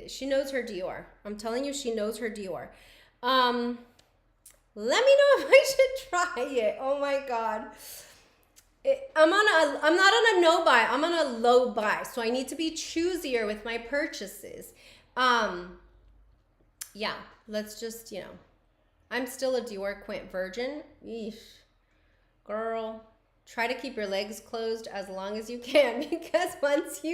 she knows her Dior. I'm telling you, she knows her Dior. Let me know if I should try it. Oh my God. I'm not on a no buy. I'm on a low buy. So I need to be choosier with my purchases. Yeah, let's just, you know, I'm still a Dior quint virgin. Eesh. Girl, try to keep your legs closed as long as you can, because once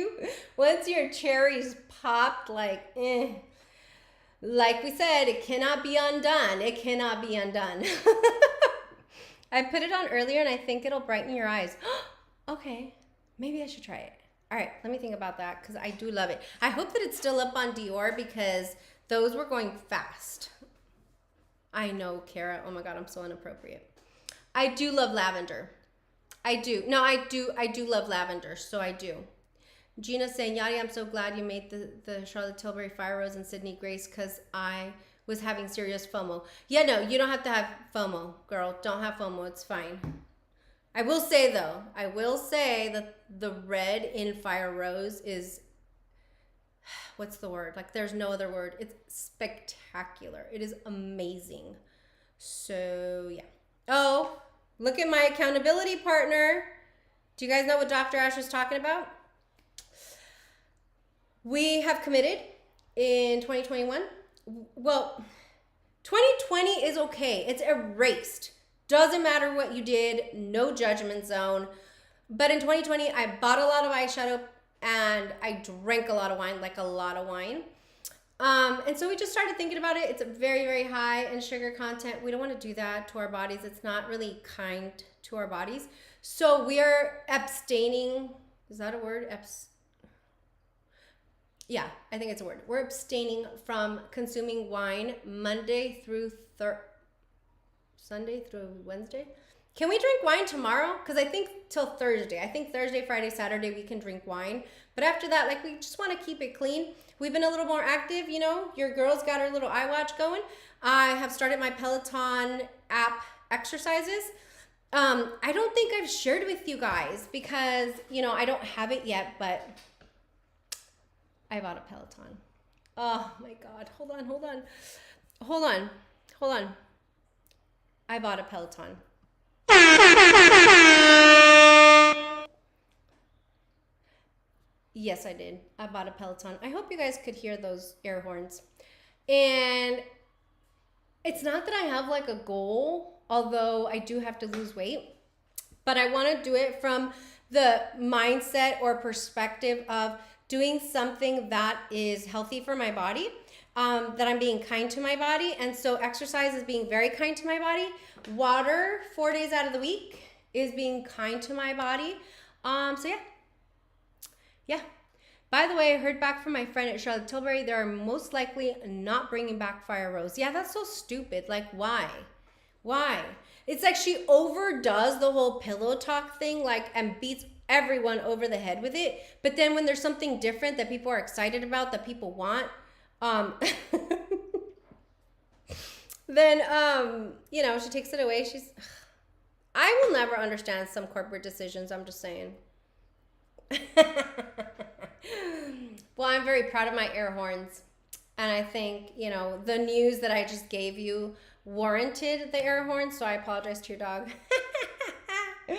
your cherries popped, like we said, it cannot be undone. It cannot be undone. I put it on earlier and I think it'll brighten your eyes. Okay, maybe I should try it. All right, let me think about that, because I do love it. I hope that it's still up on Dior, because those were going fast. I know, Kara. Oh my God, I'm so inappropriate. I do love lavender. I do. No, I do love lavender, so I do. Gina saying, Yadi, I'm so glad you made the Charlotte Tilbury Fire Rose and Sydney Grace, because I was having serious FOMO. Yeah, no, you don't have to have FOMO, girl. Don't have FOMO. It's fine. I will say, though, that the red in Fire Rose is, what's the word? Like, there's no other word. It's spectacular. It is amazing. So, yeah. Oh, look at my accountability partner. Do you guys know what Dr. Ash was talking about? We have committed in 2021. Well, 2020 is okay. It's erased. Doesn't matter what you did. No judgment zone. But in 2020, I bought a lot of eyeshadow and I drank a lot of wine, like a lot of wine. And so we just started thinking about it. It's very, very high in sugar content. We don't want to do that to our bodies. It's not really kind to our bodies. So we are abstaining. Is that a word? Yeah, I think it's a word. We're abstaining from consuming wine Monday through Sunday through Wednesday. Can we drink wine tomorrow? Because I think till Thursday. I think Thursday, Friday, Saturday we can drink wine. But after that, like, we just want to keep it clean. We've been a little more active, you know. Your girl's got her little iWatch going. I have started my Peloton app exercises. I don't think I've shared with you guys because, you know, I don't have it yet, but I bought a Peloton. Oh my God. Hold on. I bought a Peloton. Yes, I did. I bought a Peloton. I hope you guys could hear those air horns. And it's not that I have like a goal, although I do have to lose weight, but I want to do it from the mindset or perspective of doing something that is healthy for my body, that I'm being kind to my body. And so exercise is being very kind to my body. Water 4 days out of the week is being kind to my body. So yeah. By the way, I heard back from my friend at Charlotte Tilbury, they are most likely not bringing back Fire Rose. Yeah, that's so stupid. Like, why? It's like she overdoes the whole pillow talk thing, like, and beats everyone over the head with it. But then when there's something different that people are excited about, that people want, then, you know, she takes it away. I will never understand some corporate decisions. I'm just saying. Well, I'm very proud of my air horns. And I think, you know, the news that I just gave you warranted the air horns. So I apologize to your dog. All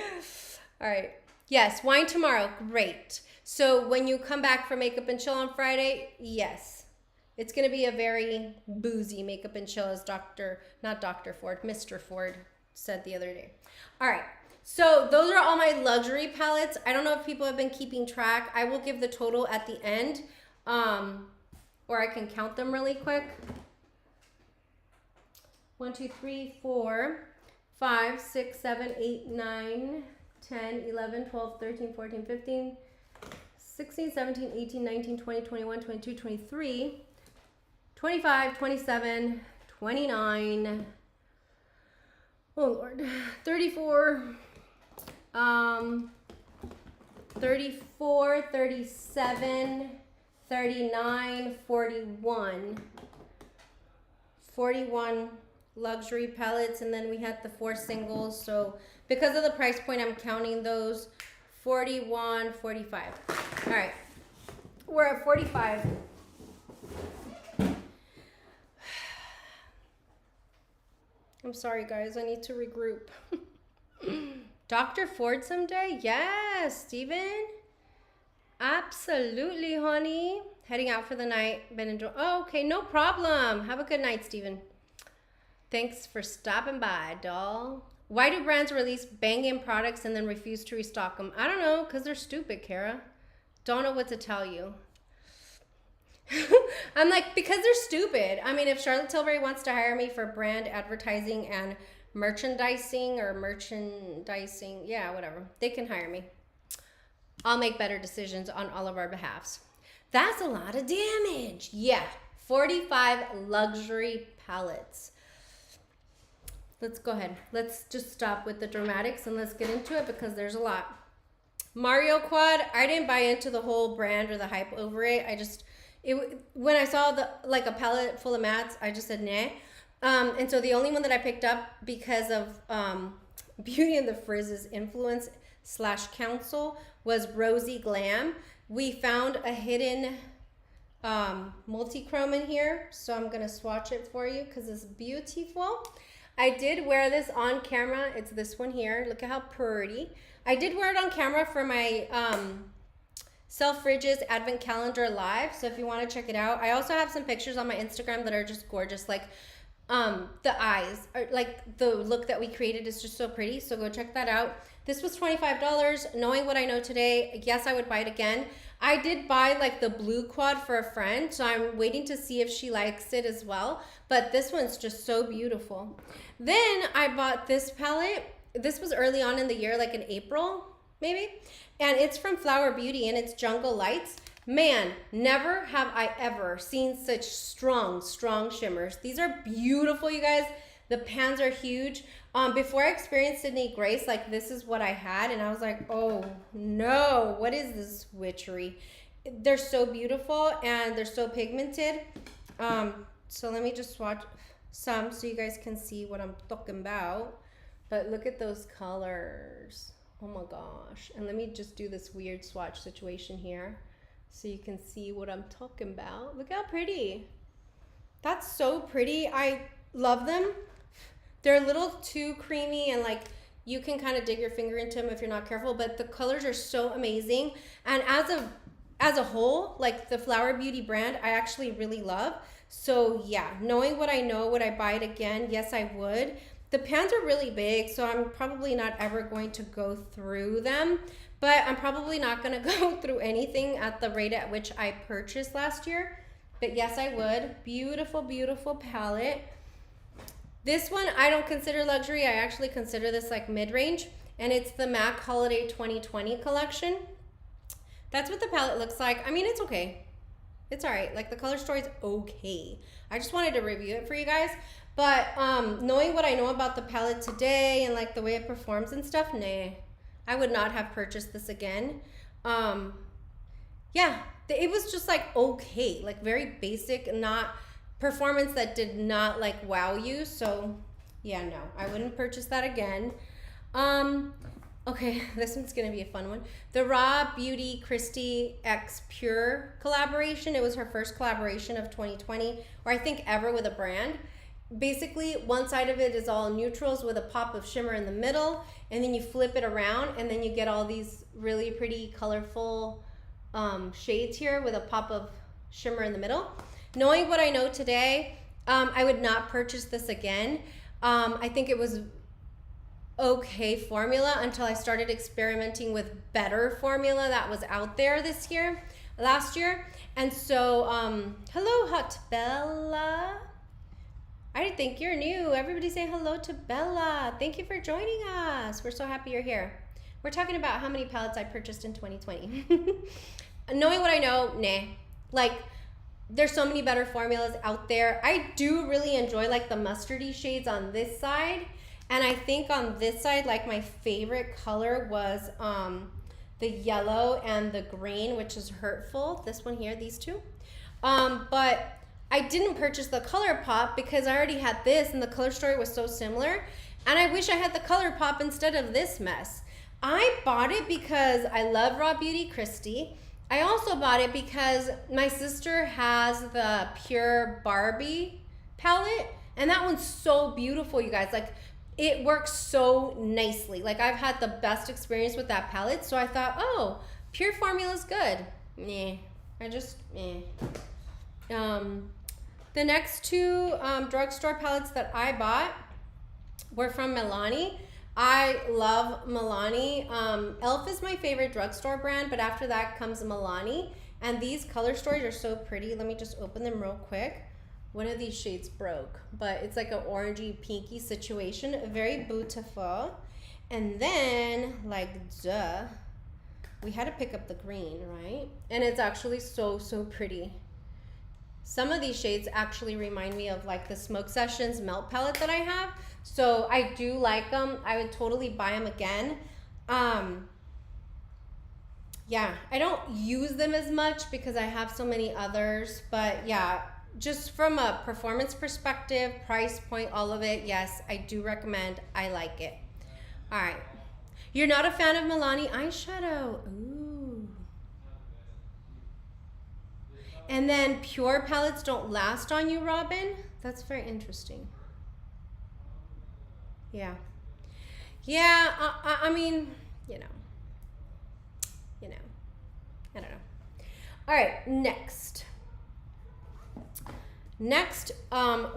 right. Yes, wine tomorrow. Great. So when you come back for Makeup and Chill on Friday, yes. It's going to be a very boozy Makeup and Chill, as Mr. Ford said the other day. All right. So those are all my luxury palettes. I don't know if people have been keeping track. I will give the total at the end, or I can count them really quick. 1, 2, 3, 4, 5, 6, 7, 8, 9, 10, 11, 12, 13, 14, 15, 16, 17, 18, 19, 20, 21, 22, 23, 25, 27, 29, oh Lord, 34, 34, 37, 39, 41 luxury palettes, and then we had the 4 singles. So because of the price point, I'm counting those. 41, 45. All right, we're at 45. I'm sorry, guys. I need to regroup. Dr. Ford someday? Yes, Steven. Absolutely, honey. Heading out for the night. Been enjoying. Oh, okay, no problem. Have a good night, Steven. Thanks for stopping by, doll. Why do brands release banging products and then refuse to restock them? I don't know, because they're stupid, Kara. Don't know what to tell you. I'm like, because they're stupid. I mean, if Charlotte Tilbury wants to hire me for brand advertising and merchandising, yeah, whatever. They can hire me. I'll make better decisions on all of our behalves. That's a lot of damage. Yeah, 45 luxury palettes. Let's go ahead. Let's just stop with the dramatics and let's get into it because there's a lot. Mario Quad, I didn't buy into the whole brand or the hype over it. When I saw a palette full of mattes, I just said nah. And so the only one that I picked up because of Beauty and the Frizz's influence / counsel was Rosy Glam. We found a hidden multi-chrome in here, so I'm gonna swatch it for you because it's beautiful. I did wear this on camera. It's this one here. Look at how pretty. I did wear it on camera for my Selfridges Advent Calendar Live, so if you want to check it out. I also have some pictures on my Instagram that are just gorgeous. Like, The eyes are like the look that we created is just so pretty. So go check that out. This was $25. Knowing what I know today, yes, I would buy it again. I did buy like the blue quad for a friend, so I'm waiting to see if she likes it as well. But this one's just so beautiful. Then I bought this palette. This was early on in the year, like in April, maybe. And it's from Flower Beauty and it's Jungle Lights. Man, never have I ever seen such strong shimmers. These are beautiful, you guys. The pans are huge. Before I experienced Sydney Grace, like this is what I had, and I was like, oh no, what is this witchery? They're so beautiful and they're so pigmented. So let me just swatch some so you guys can see what I'm talking about. But look at those colors. Oh my gosh. And let me just do this weird swatch situation here so you can see what I'm talking about. Look how pretty. That's so pretty. I love them. They're a little too creamy and like you can kind of dig your finger into them if you're not careful, but the colors are so amazing. And as a whole, like the Flower Beauty brand, I actually really love. So yeah, knowing what I know, would I buy it again? Yes, I would. The pans are really big, so I'm probably not ever going to go through them, but I'm probably not going to go through anything at the rate at which I purchased last year. But yes, I would. Beautiful, beautiful palette. This one I don't consider luxury. I actually consider this like mid-range, and it's the MAC Holiday 2020 collection. That's what the palette looks like. I mean, it's okay. It's all right. Like the color story's okay. I just wanted to review it for you guys. But knowing what I know about the palette today and like the way it performs and stuff, nah, I would not have purchased this again. Yeah, it was just like okay, like very basic, not performance that did not like wow you. So yeah, no, I wouldn't purchase that again. Okay, this one's gonna be a fun one. The Raw Beauty Christy X Pure collaboration. It was her first collaboration of 2020, or I think ever, with a brand. Basically, one side of it is all neutrals with a pop of shimmer in the middle, and then you flip it around and then you get all these really pretty colorful shades here with a pop of shimmer in the middle. Knowing what I know today, I would not purchase this again. I think it was okay formula until I started experimenting with better formula that was out there last year. And so, hello, Hot Bella. I think you're new. Everybody say hello to Bella. Thank you for joining us. We're so happy you're here. We're talking about how many palettes I purchased in 2020. Knowing what I know, nah. Like, there's so many better formulas out there. I do really enjoy like the mustardy shades on this side. And I think on this side, like my favorite color was the yellow and the green, which is Hurtful. This one here, these two. But I didn't purchase the Color Pop because I already had this and the color story was so similar. And I wish I had the Color Pop instead of this mess. I bought it because I love Raw Beauty Christy. I also bought it because my sister has the Pure Barbie palette. And that one's so beautiful, you guys. Like, it works so nicely. Like, I've had the best experience with that palette. So I thought, oh, Pure formula's good. Nah, the next two drugstore palettes that I bought were from Milani. I love Milani. Elf is my favorite drugstore brand, but after that comes Milani. And these color stories are so pretty. Let me just open them real quick. One of these shades broke, but it's like an orangey pinky situation. Very beautiful. And then, like, duh, we had to pick up the green, right? And it's actually so pretty. Some of these shades actually remind me of like the Smoke Sessions Melt palette that I have. So I do like them. I would totally buy them again. Yeah, I don't use them as much because I have so many others. But yeah, just from a performance perspective, price point, all of it, yes, I do recommend. I like it. All right. You're not a fan of Milani eyeshadow. Ooh. And then Pure palettes don't last on you, Robin? That's very interesting. Yeah. Yeah, I mean, you know. I don't know. All right, next. Next,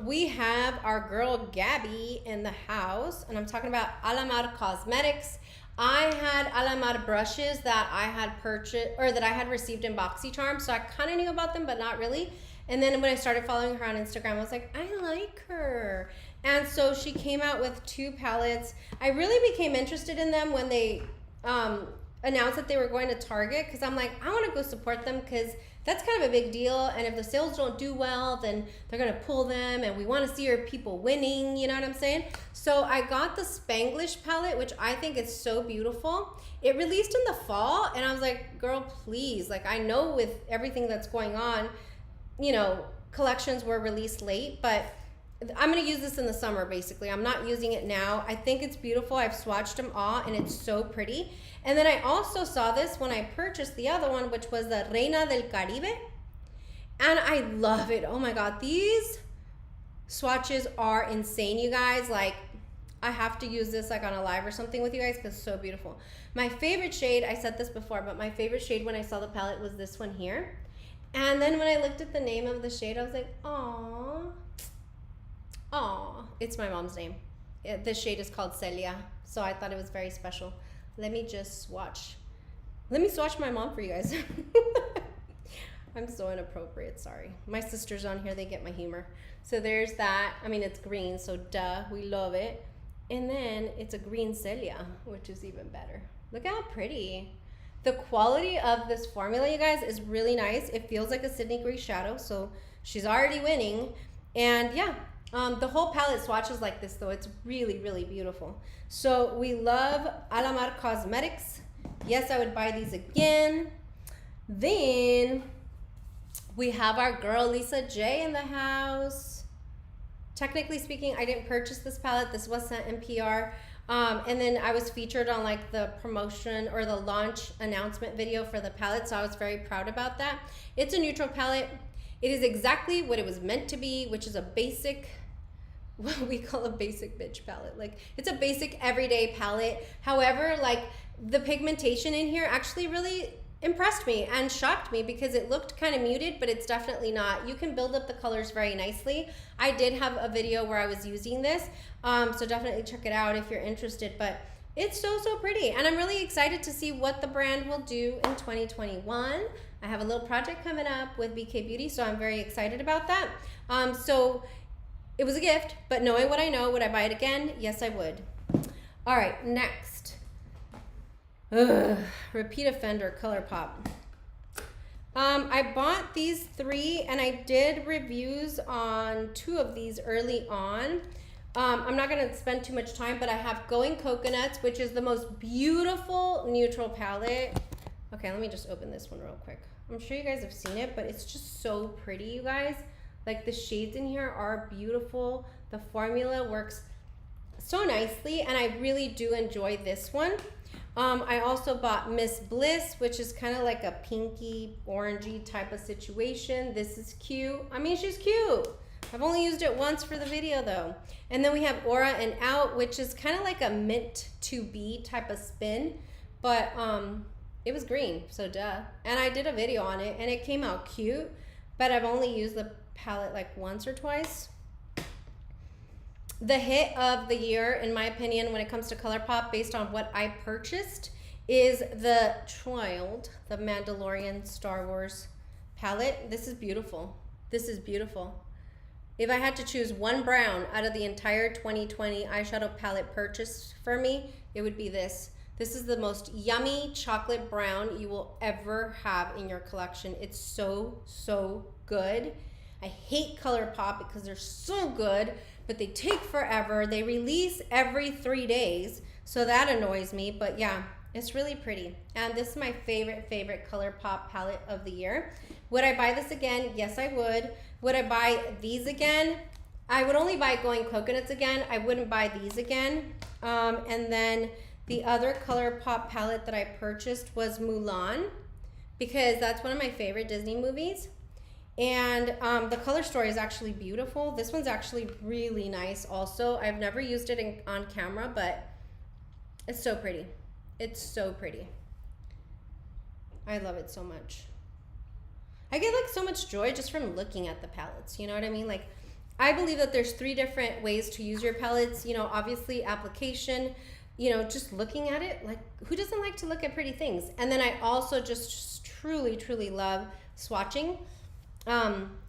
we have our girl Gabby in the house, and I'm talking about Alamar Cosmetics. I had Alamar brushes that I had purchased, or that I had received in BoxyCharm, so I kind of knew about them, but not really. And then when I started following her on Instagram, I was like, I like her. And so she came out with 2 palettes. I really became interested in them when they announced that they were going to Target, because I'm like, I want to go support them, because that's kind of a big deal. And if the sales don't do well, then they're going to pull them, and we want to see our people winning, you know what I'm saying? So I got the Spanglish palette, which I think is so beautiful. It released in the fall, and I was like, girl, please. Like, I know with everything that's going on, you know, collections were released late, but I'm going to use this in the summer, basically. I'm not using it now. I think it's beautiful. I've swatched them all, and it's so pretty. And then I also saw this when I purchased the other one, which was the Reina del Caribe. And I love it. Oh my God. These swatches are insane, you guys. Like, I have to use this like on a live or something with you guys, because it's so beautiful. My favorite shade, I said this before, but my favorite shade when I saw the palette was this one here. And then when I looked at the name of the shade, I was like, aw. Aw. It's my mom's name. This shade is called Celia. So I thought it was very special. Let me just swatch. Let me swatch my mom for you guys. I'm so inappropriate, sorry. My sister's on here, they get my humor. So there's that. I mean, it's green, so duh, we love it. And then it's a green Celia, which is even better. Look how pretty. The quality of this formula, you guys, is really nice. It feels like a Sydney Grey shadow, so she's already winning. And yeah, the whole palette swatches like this, though. It's really, really beautiful. So we love Alamar Cosmetics. Yes, I would buy these again. Then we have our girl Lisa J in the house. Technically speaking, I didn't purchase this palette. This was sent in PR. And then I was featured on like the promotion or the launch announcement video for the palette, so I was very proud about that. It's a neutral palette. It is exactly what it was meant to be, which is a basic, what we call a basic bitch palette. Like, it's a basic everyday palette. However, like, the pigmentation in here actually really impressed me and shocked me, because it looked kind of muted, but it's definitely not. You can build up the colors very nicely. I did have a video where I was using this, so definitely check it out if you're interested. But it's so, so pretty, and I'm really excited to see what the brand will do in 2021. I have a little project coming up with BK Beauty, so I'm very excited about that. So it was a gift, but knowing what I know, would I buy it again? Yes, I would. All right, next. Repeat offender ColourPop. I bought these 3, and I did reviews on 2 of these early on. I'm not going to spend too much time, but I have Going Coconuts, which is the most beautiful neutral palette. Okay, let me just open this one real quick. I'm sure you guys have seen it, but it's just so pretty, you guys. Like, the shades in here are beautiful. The formula works so nicely, and I really do enjoy this one. I also bought Miss Bliss, which is kind of like a pinky, orangey type of situation. This is cute. I mean, she's cute. I've only used it once for the video, though. And then we have Aura and Out, which is kind of like a mint to be type of spin, but it was green, so duh. And I did a video on it, and it came out cute, but I've only used the palette like once or twice. The hit of the year, in my opinion, when it comes to ColourPop, based on what I purchased, is the the Mandalorian Star Wars palette. This is beautiful. This is beautiful. If I had to choose one brown out of the entire 2020 eyeshadow palette purchase for me, it would be this. This is the most yummy chocolate brown you will ever have in your collection. It's so, so good. I hate ColourPop because they're so good, but they take forever. They release every 3 days, so that annoys me. But yeah, it's really pretty. And this is my favorite ColourPop palette of the year. Would I buy this again? Yes, I would. Would I buy these again? I would only buy Going Coconuts again. I wouldn't buy these again. And then the other ColourPop palette that I purchased was Mulan, because that's one of my favorite Disney movies. And the color story is actually beautiful. This one's actually really nice also. I've never used it on camera, but it's so pretty. It's so pretty. I love it so much. I get like so much joy just from looking at the palettes. You know what I mean? Like, I believe that there's 3 different ways to use your palettes. You know, obviously application, you know, just looking at it. Like, who doesn't like to look at pretty things? And then I also just truly, truly love swatching.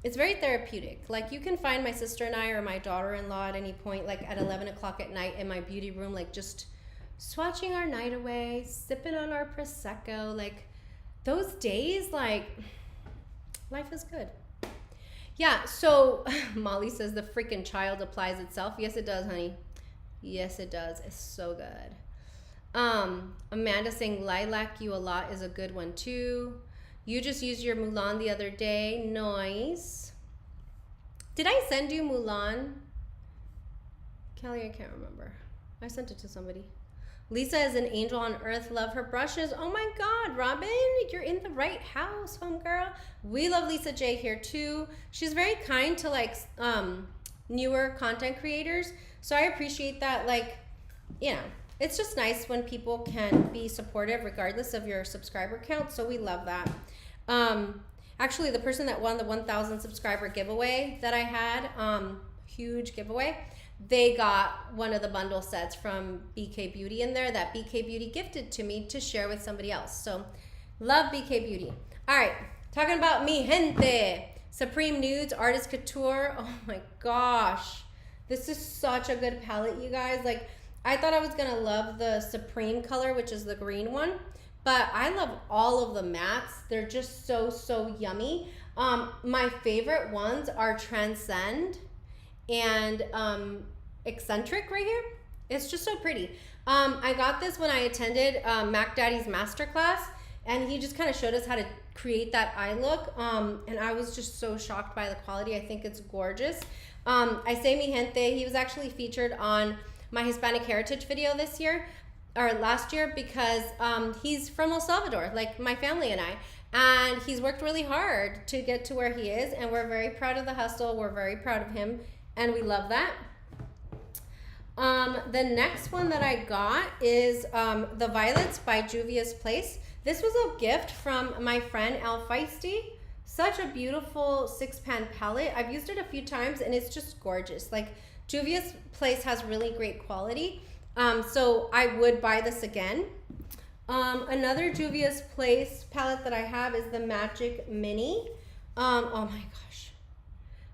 It's very therapeutic. Like, you can find my sister and I or my daughter-in-law at any point, like at 11 o'clock at night in my beauty room, like just swatching our night away, sipping on our Prosecco. Like, those days, like, life is good. Yeah, so Molly says the freaking child applies itself. Yes, it does, honey. Yes, it does. It's so good. Amanda saying lilac you a lot is a good one too. You just used your Mulan the other day. Nice. Did I send you Mulan? Kelly, I can't remember. I sent it to somebody. Lisa is an angel on earth. Love her brushes. Oh my God, Robin, you're in the right house, homegirl. We love Lisa J here too. She's very kind to like newer content creators. So I appreciate that. Like, you know, it's just nice when people can be supportive regardless of your subscriber count. So we love that. Actually, the person that won the 1,000 subscriber giveaway that I had, huge giveaway, they got one of the bundle sets from BK Beauty in there that BK Beauty gifted to me to share with somebody else. So love BK Beauty. All right, talking about mi gente. Supreme Nudes Artist Couture. Oh my gosh. This is such a good palette, you guys. Like, I thought I was gonna love the Supreme color, which is the green one, but I love all of the mattes. They're just so, so yummy. My favorite ones are Transcend and Eccentric right here. It's just so pretty. I got this when I attended Mac Daddy's masterclass, and he just kind of showed us how to create that eye look, and I was just so shocked by the quality. I think it's gorgeous. I say mi gente, he was actually featured on my Hispanic Heritage video this year, or last year, because he's from El Salvador, like my family and I, and he's worked really hard to get to where he is, and we're very proud of the hustle. We're very proud of him, and we love that. The next one that I got is the Violets by Juvia's Place. This was a gift from my friend Al Feisty. Such a beautiful 6-pan palette. I've used it a few times and it's just gorgeous. Like, Juvia's Place has really great quality. So I would buy this again. Another Juvia's Place palette that I have is the Magic Mini. Oh my gosh.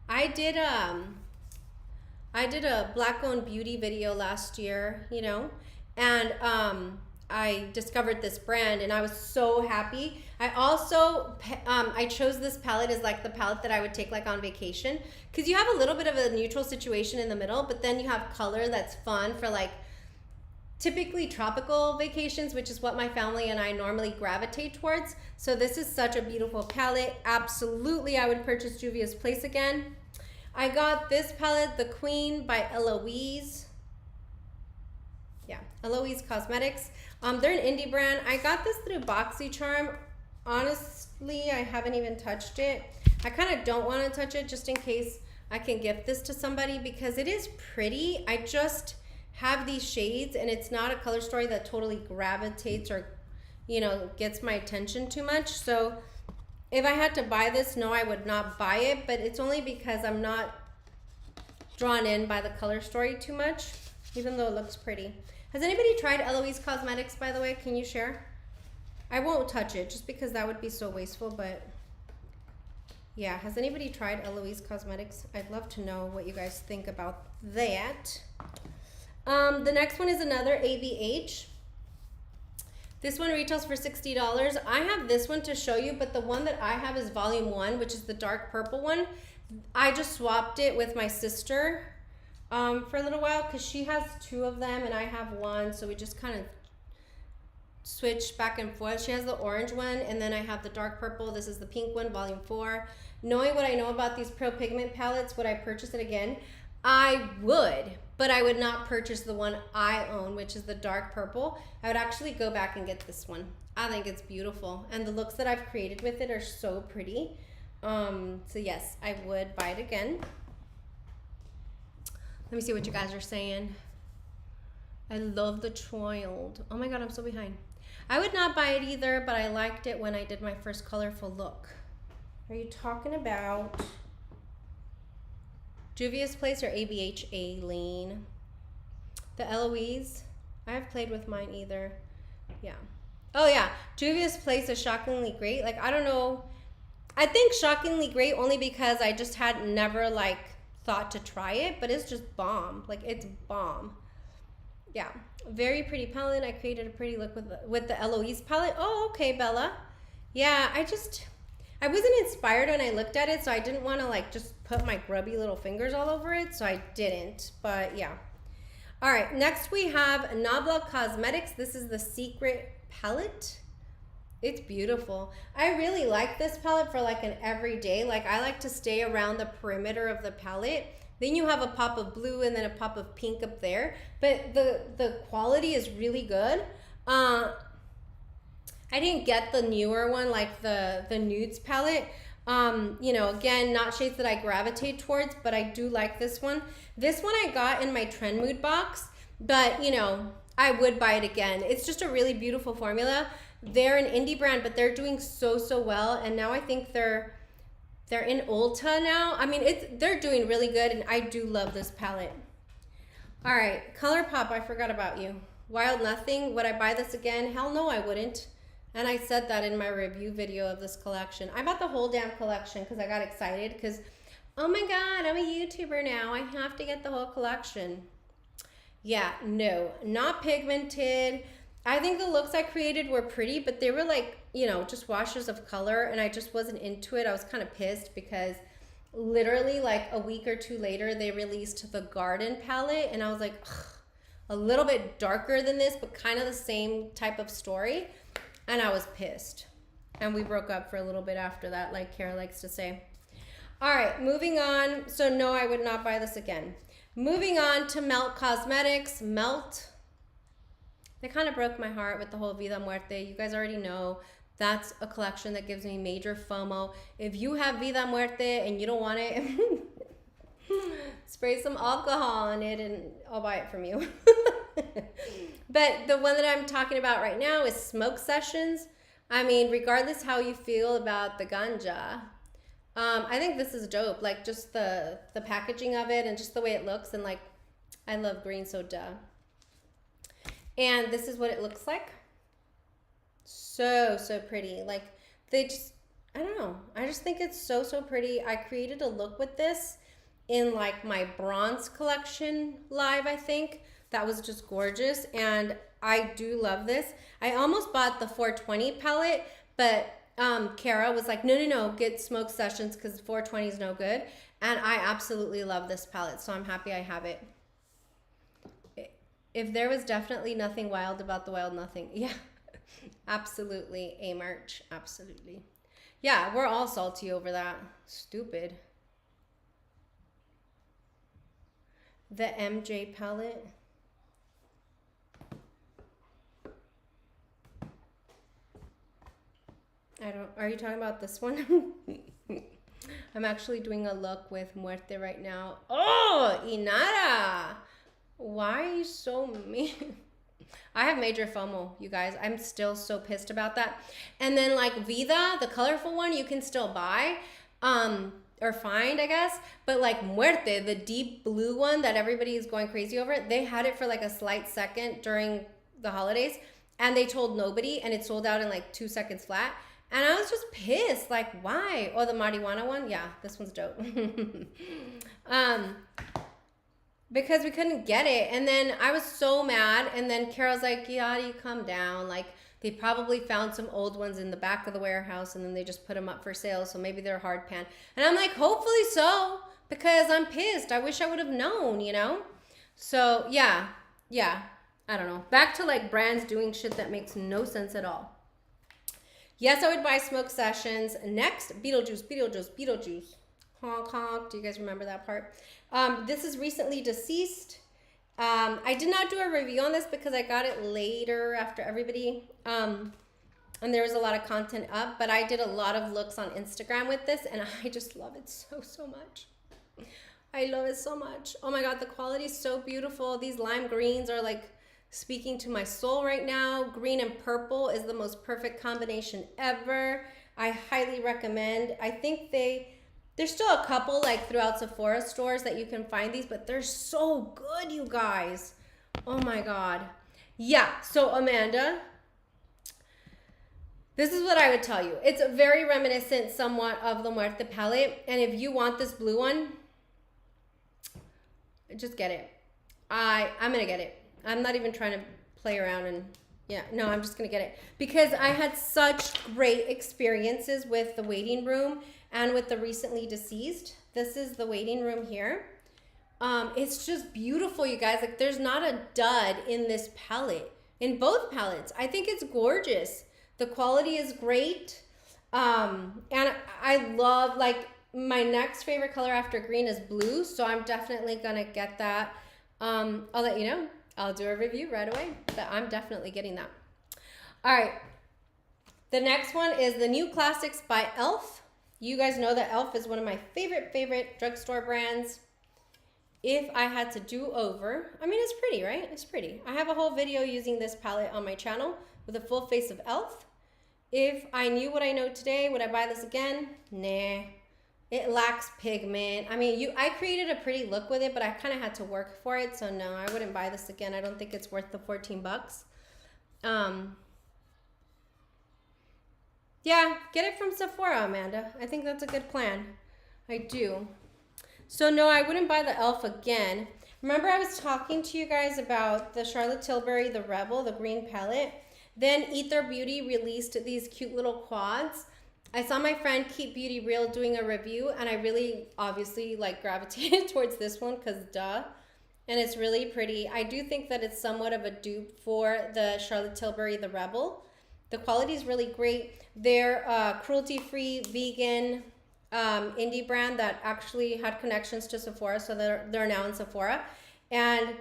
I did a Black-owned beauty video last year, you know, and I discovered this brand and I was so happy. I also, I chose this palette as like the palette that I would take like on vacation, because you have a little bit of a neutral situation in the middle, but then you have color that's fun for like typically tropical vacations, which is what my family and I normally gravitate towards. So this is such a beautiful palette. Absolutely, I would purchase Juvia's Place again. I got this palette, The Queen by Eloise. Yeah, Eloise Cosmetics. They're an indie brand. I got this through BoxyCharm. Honestly, I haven't even touched it. I kind of don't want to touch it just in case I can gift this to somebody, because it is pretty. I just have these shades and it's not a color story that totally gravitates or, you know, gets my attention too much. So if I had to buy this, no, I would not buy it, but it's only because I'm not drawn in by the color story too much, even though it looks pretty. Has anybody tried Eloise Cosmetics, by the way? Can you share? I won't touch it just because that would be so wasteful, but yeah, has anybody tried Eloise Cosmetics? I'd love to know what you guys think about that. The next one is another ABH. This one retails for $60. I have this one to show you, but the one that I have is volume 1, which is the dark purple one. I just swapped it with my sister for a little while because she has 2 of them and I have 1, so we just kind of switch back and forth. She has the orange one and then I have the dark purple. This is the pink one, volume 4. Knowing what I know about these Pro Pigment palettes, would I purchase it again? I would, but I would not purchase the one I own, which is the dark purple. I would actually go back and get this one. I think it's beautiful, and the looks that I've created with it are so pretty. So yes, I would buy it again. Let me see what you guys are saying. I love the child. Oh my God, I'm so behind. I would not buy it either, but I liked it when I did my first colorful look. Are you talking about Juvia's Place or ABH Aileen? The Eloise? I have played with mine either. Yeah. Oh yeah, Juvia's Place is shockingly great. Like, I don't know. I think shockingly great only because I just had never like thought to try it, but it's just bomb. Like, it's bomb. Yeah, very pretty palette. I created a pretty look with the Eloise palette. Oh, okay, Bella. Yeah, I wasn't inspired when I looked at it, so I didn't want to like just put my grubby little fingers all over it, so I didn't. But yeah. All right, next we have Nabla Cosmetics. This is the Secret palette. It's beautiful. I really like this palette for like an everyday. Like, I like to stay around the perimeter of the palette. Then you have a pop of blue and then a pop of pink up there. But the quality is really good. I didn't get the newer one, like the nudes palette. You know, again, not shades that I gravitate towards, but I do like this one. This one I got in my Trend Mood box, but you know, I would buy it again. It's just a really beautiful formula. They're an indie brand, but they're doing so well, and now I think they're in Ulta now. I mean, they're doing really good, and I do love this palette. All right, ColourPop, I forgot about you. Wild Nothing, would I buy this again? Hell no, I wouldn't. And I said that in my review video of this collection. I bought the whole damn collection because I got excited because, oh my God, I'm a YouTuber now. I have to get the whole collection. Yeah, no, not pigmented. I think the looks I created were pretty, but they were like, you know, just washes of color, and I just wasn't into it. I was kind of pissed because literally like a week or two later, they released the Garden palette, and I was like, ugh, a little bit darker than this, but kind of the same type of story, and I was pissed. And we broke up for a little bit after that, like Kara likes to say. All right, moving on. So no, I would not buy this again. Moving on to Melt Cosmetics. Melt. They kind of broke my heart with the whole Vida Muerte. You guys already know that's a collection that gives me major FOMO. If you have Vida Muerte and you don't want it, spray some alcohol on it and I'll buy it from you. But the one that I'm talking about right now is Smoke Sessions. I mean, regardless how you feel about the ganja, I think this is dope. Like, just the packaging of it and just the way it looks, and like, I love green, so duh. And this is what it looks like. So pretty. Like, they just, I don't know. I just think it's so pretty. I created a look with this in like my bronze collection live, I think. That was just gorgeous. And I do love this. I almost bought the 420 palette, but Kara was like, no, get Smoke Sessions because 420 is no good. And I absolutely love this palette, so I'm happy I have it. If there was definitely nothing wild about the Wild Nothing. Yeah, absolutely. A merch, absolutely. Yeah, we're all salty over that. Stupid. The MJ palette. Are you talking about this one? I'm actually doing a look with Muerte right now. Oh, Inara. Why are you so mean? I have major FOMO, you guys. I'm still so pissed about that. And then like Vida, the colorful one, you can still buy or find, I guess. But like Muerte, the deep blue one that everybody is going crazy over, they had it for like a slight second during the holidays and they told nobody and it sold out in like 2 seconds flat. And I was just pissed, like, why? Oh, the marijuana one? Yeah, this one's dope. Because we couldn't get it. And then I was so mad. And then Carol's like, Yadi, calm down. Like, they probably found some old ones in the back of the warehouse and then they just put them up for sale. So maybe they're hard pan. And I'm like, hopefully so, because I'm pissed. I wish I would have known, you know? So, yeah. I don't know. Back to like brands doing shit that makes no sense at all. Yes, I would buy Smoke Sessions. Next, Beetlejuice. Honk, honk. Do you guys remember that part? This is recently deceased. I did not do a review on this because I got it later after everybody. And there was a lot of content up. But I did a lot of looks on Instagram with this. And I just love it so much. I love it so much. Oh my God, the quality is so beautiful. These lime greens are like speaking to my soul right now. Green and purple is the most perfect combination ever. I highly recommend. I think there's still a couple like throughout Sephora stores that you can find these, but they're so good, you guys. Oh my God. Yeah, so Amanda, this is what I would tell you. It's very reminiscent somewhat of the Muerte palette. And if you want this blue one, just get it. I'm going to get it. I'm not even trying to play around and yeah, no, I'm just going to get it. Because I had such great experiences with the waiting room and with the recently deceased. This is the waiting room here. It's just beautiful, you guys. Like there's not a dud in this palette. In both palettes. I think it's gorgeous. The quality is great. And I love, like, my next favorite color after green is blue. So I'm definitely going to get that. I'll let you know. I'll do a review right away. But I'm definitely getting that. All right. The next one is the New Classics by e.l.f. You guys know that e.l.f. is one of my favorite drugstore brands. If I had to do over, I mean, it's pretty, right? It's pretty. I have a whole video using this palette on my channel with a full face of e.l.f. If I knew what I know today, would I buy this again? Nah. It lacks pigment. I mean, I created a pretty look with it, but I kind of had to work for it. So no, I wouldn't buy this again. I don't think it's worth the 14 bucks. Yeah, get it from Sephora, Amanda. I think that's a good plan. I do. So no, I wouldn't buy the e.l.f. again. Remember I was talking to you guys about the Charlotte Tilbury, the Rebel, the green palette. Then Ether Beauty released these cute little quads. I saw my friend Keep Beauty Real doing a review, and I really obviously like gravitated towards this one because duh. And it's really pretty. I do think that it's somewhat of a dupe for the Charlotte Tilbury, the Rebel. The quality is really great. They're cruelty-free, vegan, indie brand that actually had connections to Sephora, so they're now in Sephora. And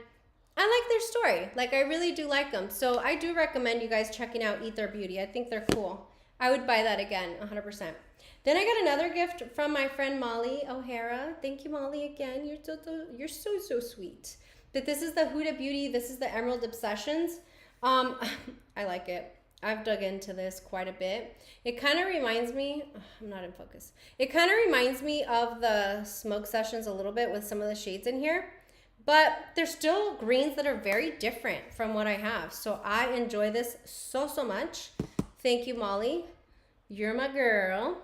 I like their story. Like, I really do like them. So I do recommend you guys checking out Ether Beauty. I think they're cool. I would buy that again, 100%. Then I got another gift from my friend Molly O'Hara. Thank you, Molly, again. You're so sweet. But this is the Huda Beauty. This is the Emerald Obsessions. I like it. I've dug into this quite a bit. It kind of reminds me, I'm not in focus. It kind of reminds me of the Smoke Sessions a little bit with some of the shades in here. But they're still greens that are very different from what I have. So I enjoy this so much. Thank you, Molly. You're my girl.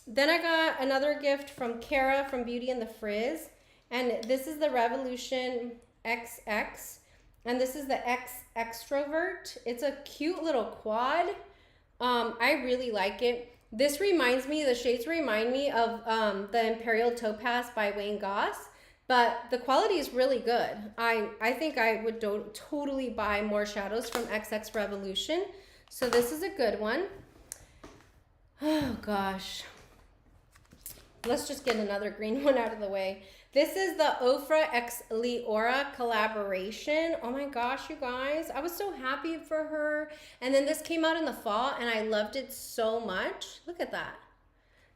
Then I got another gift from Kara from Beauty and the Frizz. And this is the Revolution XX. And this is the X Extrovert. It's a cute little quad. I really like it. This reminds me, the shades remind me of the Imperial Topaz by Wayne Goss. But the quality is really good. I think I would totally buy more shadows from XX Revolution. So this is a good one. Oh gosh. Let's just get another green one out of the way. This is the Ofra x Leora collaboration. Oh my gosh, you guys. I was so happy for her. And then this came out in the fall and I loved it so much. Look at that.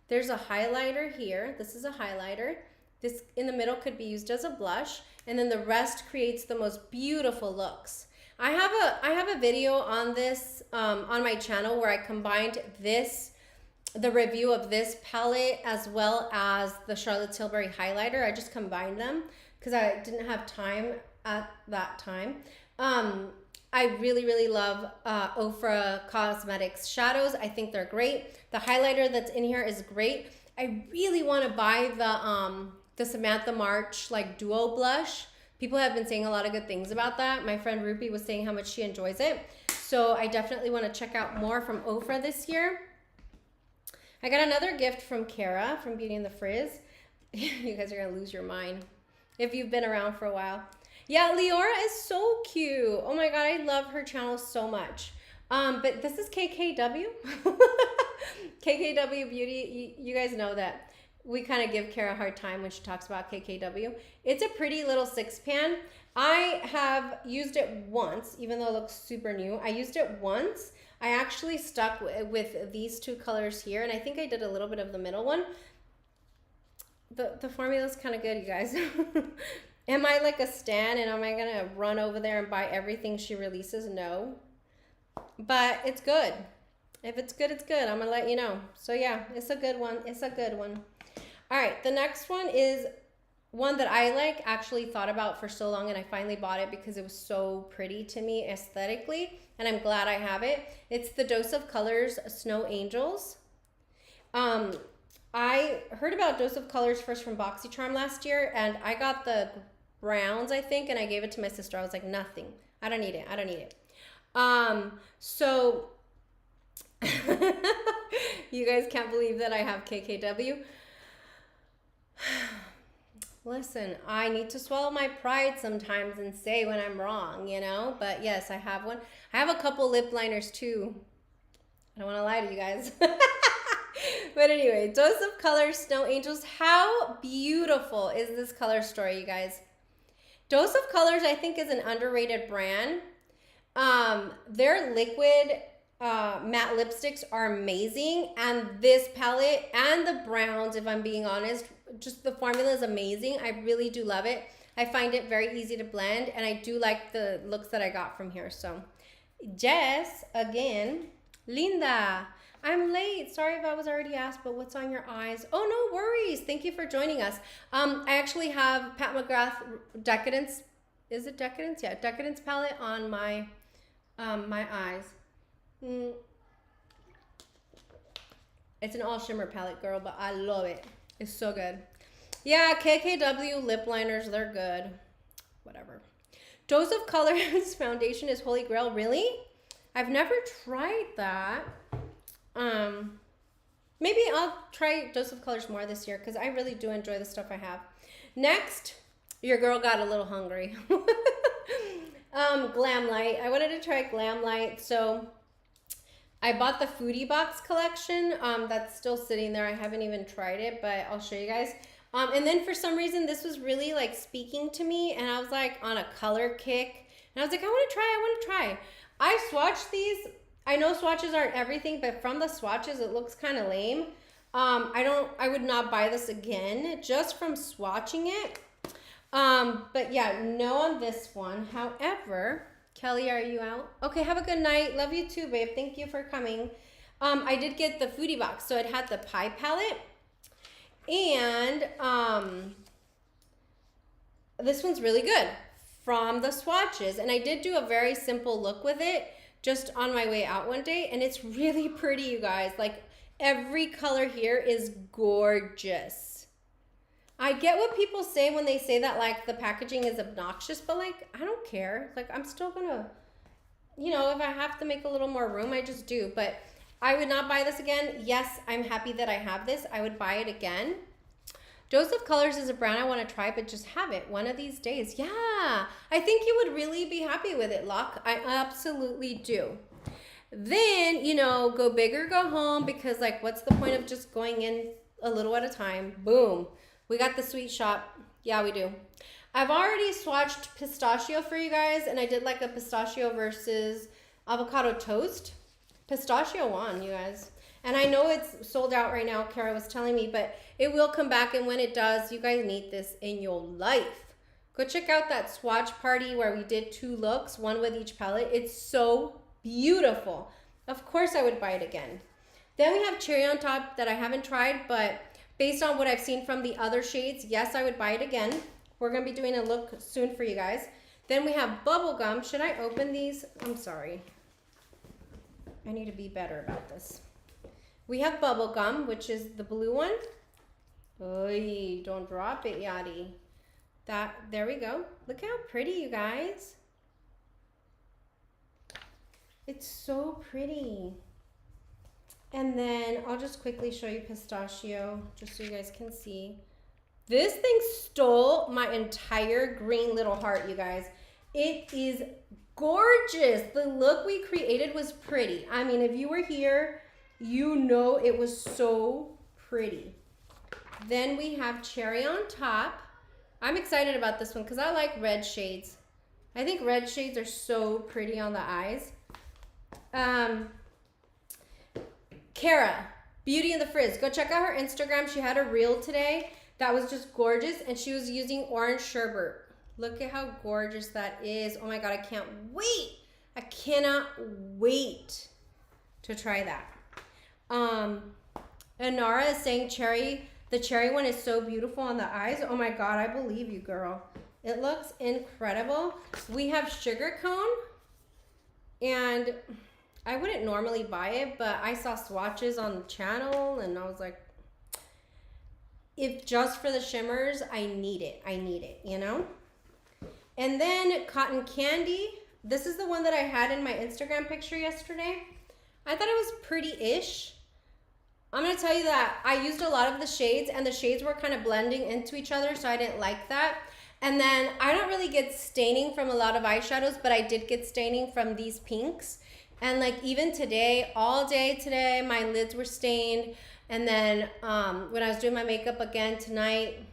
There's a highlighter here. This is a highlighter. This in the middle could be used as a blush. And then the rest creates the most beautiful looks. I have a video on this on my channel where I combined the review of this palette as well as the Charlotte Tilbury highlighter. I just combined them because I didn't have time at that time. I really love Ofra Cosmetics shadows. I think they're great. The highlighter that's in here is great. I really want to buy the Samantha March like duo blush. People have been saying a lot of good things about that. My friend Rupi was saying how much she enjoys it. So I definitely want to check out more from Ofra this year. I got another gift from Kara from Beauty and the Frizz. You guys are going to lose your mind if you've been around for a while. Yeah, Leora is so cute. Oh my God, I love her channel so much. But this is KKW. KKW Beauty, you guys know that we kind of give Kara a hard time when she talks about KKW. It's a pretty little 6-pan. I have used it once, even though it looks super new. I used it once. I actually stuck with these two colors here, and I think I did a little bit of the middle one. The formula's kind of good, you guys. Am I like a stan, and am I going to run over there and buy everything she releases? No. But it's good. If it's good, it's good. I'm gonna let you know. So yeah, it's a good one. It's a good one. All right, the next one is one that I like actually thought about for so long, and I finally bought it because it was so pretty to me aesthetically, and I'm glad I have it. It's the Dose of Colors Snow Angels. I heard about Dose of Colors first from BoxyCharm last year, and I got the browns, I think, and I gave it to my sister. I was like, nothing. I don't need it. I don't need it. So you guys can't believe that I have KKW. Listen, I need to swallow my pride sometimes and say when I'm wrong, you know? But yes, I have one. I have a couple lip liners too. I don't want to lie to you guys. But anyway, Dose of Colors Snow Angels. How beautiful is this color story, you guys? Dose of Colors, I think, is an underrated brand. Their liquid matte lipsticks are amazing, and this palette and the browns, if I'm being honest, just the formula is amazing. I really do love it. I find it very easy to blend, and I do like the looks that I got from here. So Jess, again, Linda, I'm late. Sorry if I was already asked, but what's on your eyes? Oh, no worries. Thank you for joining us. I actually have Pat McGrath Decadence. Is it Decadence? Yeah, Decadence palette on my my eyes. It's an all shimmer palette, girl, but I love it. It's so good. Yeah, KKW lip liners, they're good. Whatever. Dose of Colors foundation is Holy Grail. Really? I've never tried that. Maybe I'll try Dose of Colors more this year because I really do enjoy the stuff I have. Next, your girl got a little hungry. Glam Light. I wanted to try Glam Light, so I bought the Foodie Box collection. That's still sitting there. I haven't even tried it, but I'll show you guys. And then for some reason, this was really like speaking to me, and I was like on a color kick, and I was like, I want to try. I swatched these. I know swatches aren't everything, but from the swatches, it looks kind of lame. I would not buy this again just from swatching it. But yeah, no on this one. However, Kelly, are you out? Okay, have a good night. Love you too, babe. Thank you for coming. I did get the Foodie Box, so it had the pie palette. And this one's really good from the swatches. And I did do a very simple look with it just on my way out one day, and it's really pretty, you guys. Like, every color here is gorgeous. I get what people say when they say that, like, the packaging is obnoxious, but, like, I don't care. Like, I'm still gonna, you know, if I have to make a little more room, I just do. But I would not buy this again. Yes, I'm happy that I have this. I would buy it again. Dose of Colors is a brand I want to try, but just have it one of these days. Yeah, I think you would really be happy with it, Locke. I absolutely do. Then, you know, go big or go home, because, like, what's the point of just going in a little at a time? Boom. We got the Sweet Shop. Yeah, we do. I've already swatched pistachio for you guys, and I did like a pistachio versus avocado toast. Pistachio won, you guys. And I know it's sold out right now, Kara was telling me, but it will come back, and when it does, you guys need this in your life. Go check out that swatch party where we did 2 looks, one with each palette. It's so beautiful. Of course I would buy it again. Then we have Cherry on Top that I haven't tried, but based on what I've seen from the other shades, yes, I would buy it again. We're going to be doing a look soon for you guys. Then we have Bubblegum. Should I open these? I'm sorry. I need to be better about this. We have Bubblegum, which is the blue one. Oy, don't drop it, Yadi. There we go. Look how pretty, you guys. It's so pretty. And then I'll just quickly show you Pistachio, just so you guys can see. This thing stole my entire green little heart, you guys. It is gorgeous. The look we created was pretty. I mean, if you were here, you know it was so pretty. Then we have Cherry on Top. I'm excited about this one because I like red shades. I think red shades are so pretty on the eyes. Kara, Beauty in the Frizz. Go check out her Instagram. She had a reel today that was just gorgeous, and she was using orange sherbet. Look at how gorgeous that is. Oh my God, I can't wait. I cannot wait to try that. Anara is saying cherry. The cherry one is so beautiful on the eyes. Oh my God, I believe you, girl. It looks incredible. We have sugar cone, and I wouldn't normally buy it, but I saw swatches on the channel and I was like, if just for the shimmers, I need it, you know? And then cotton candy. This is the one that I had in my Instagram picture yesterday. I thought it was pretty-ish. I'm gonna tell you that I used a lot of the shades and the shades were kind of blending into each other, so I didn't like that. And then I don't really get staining from a lot of eyeshadows, but I did get staining from these pinks. And like even today, all day today, my lids were stained. And then when I was doing my makeup again tonight,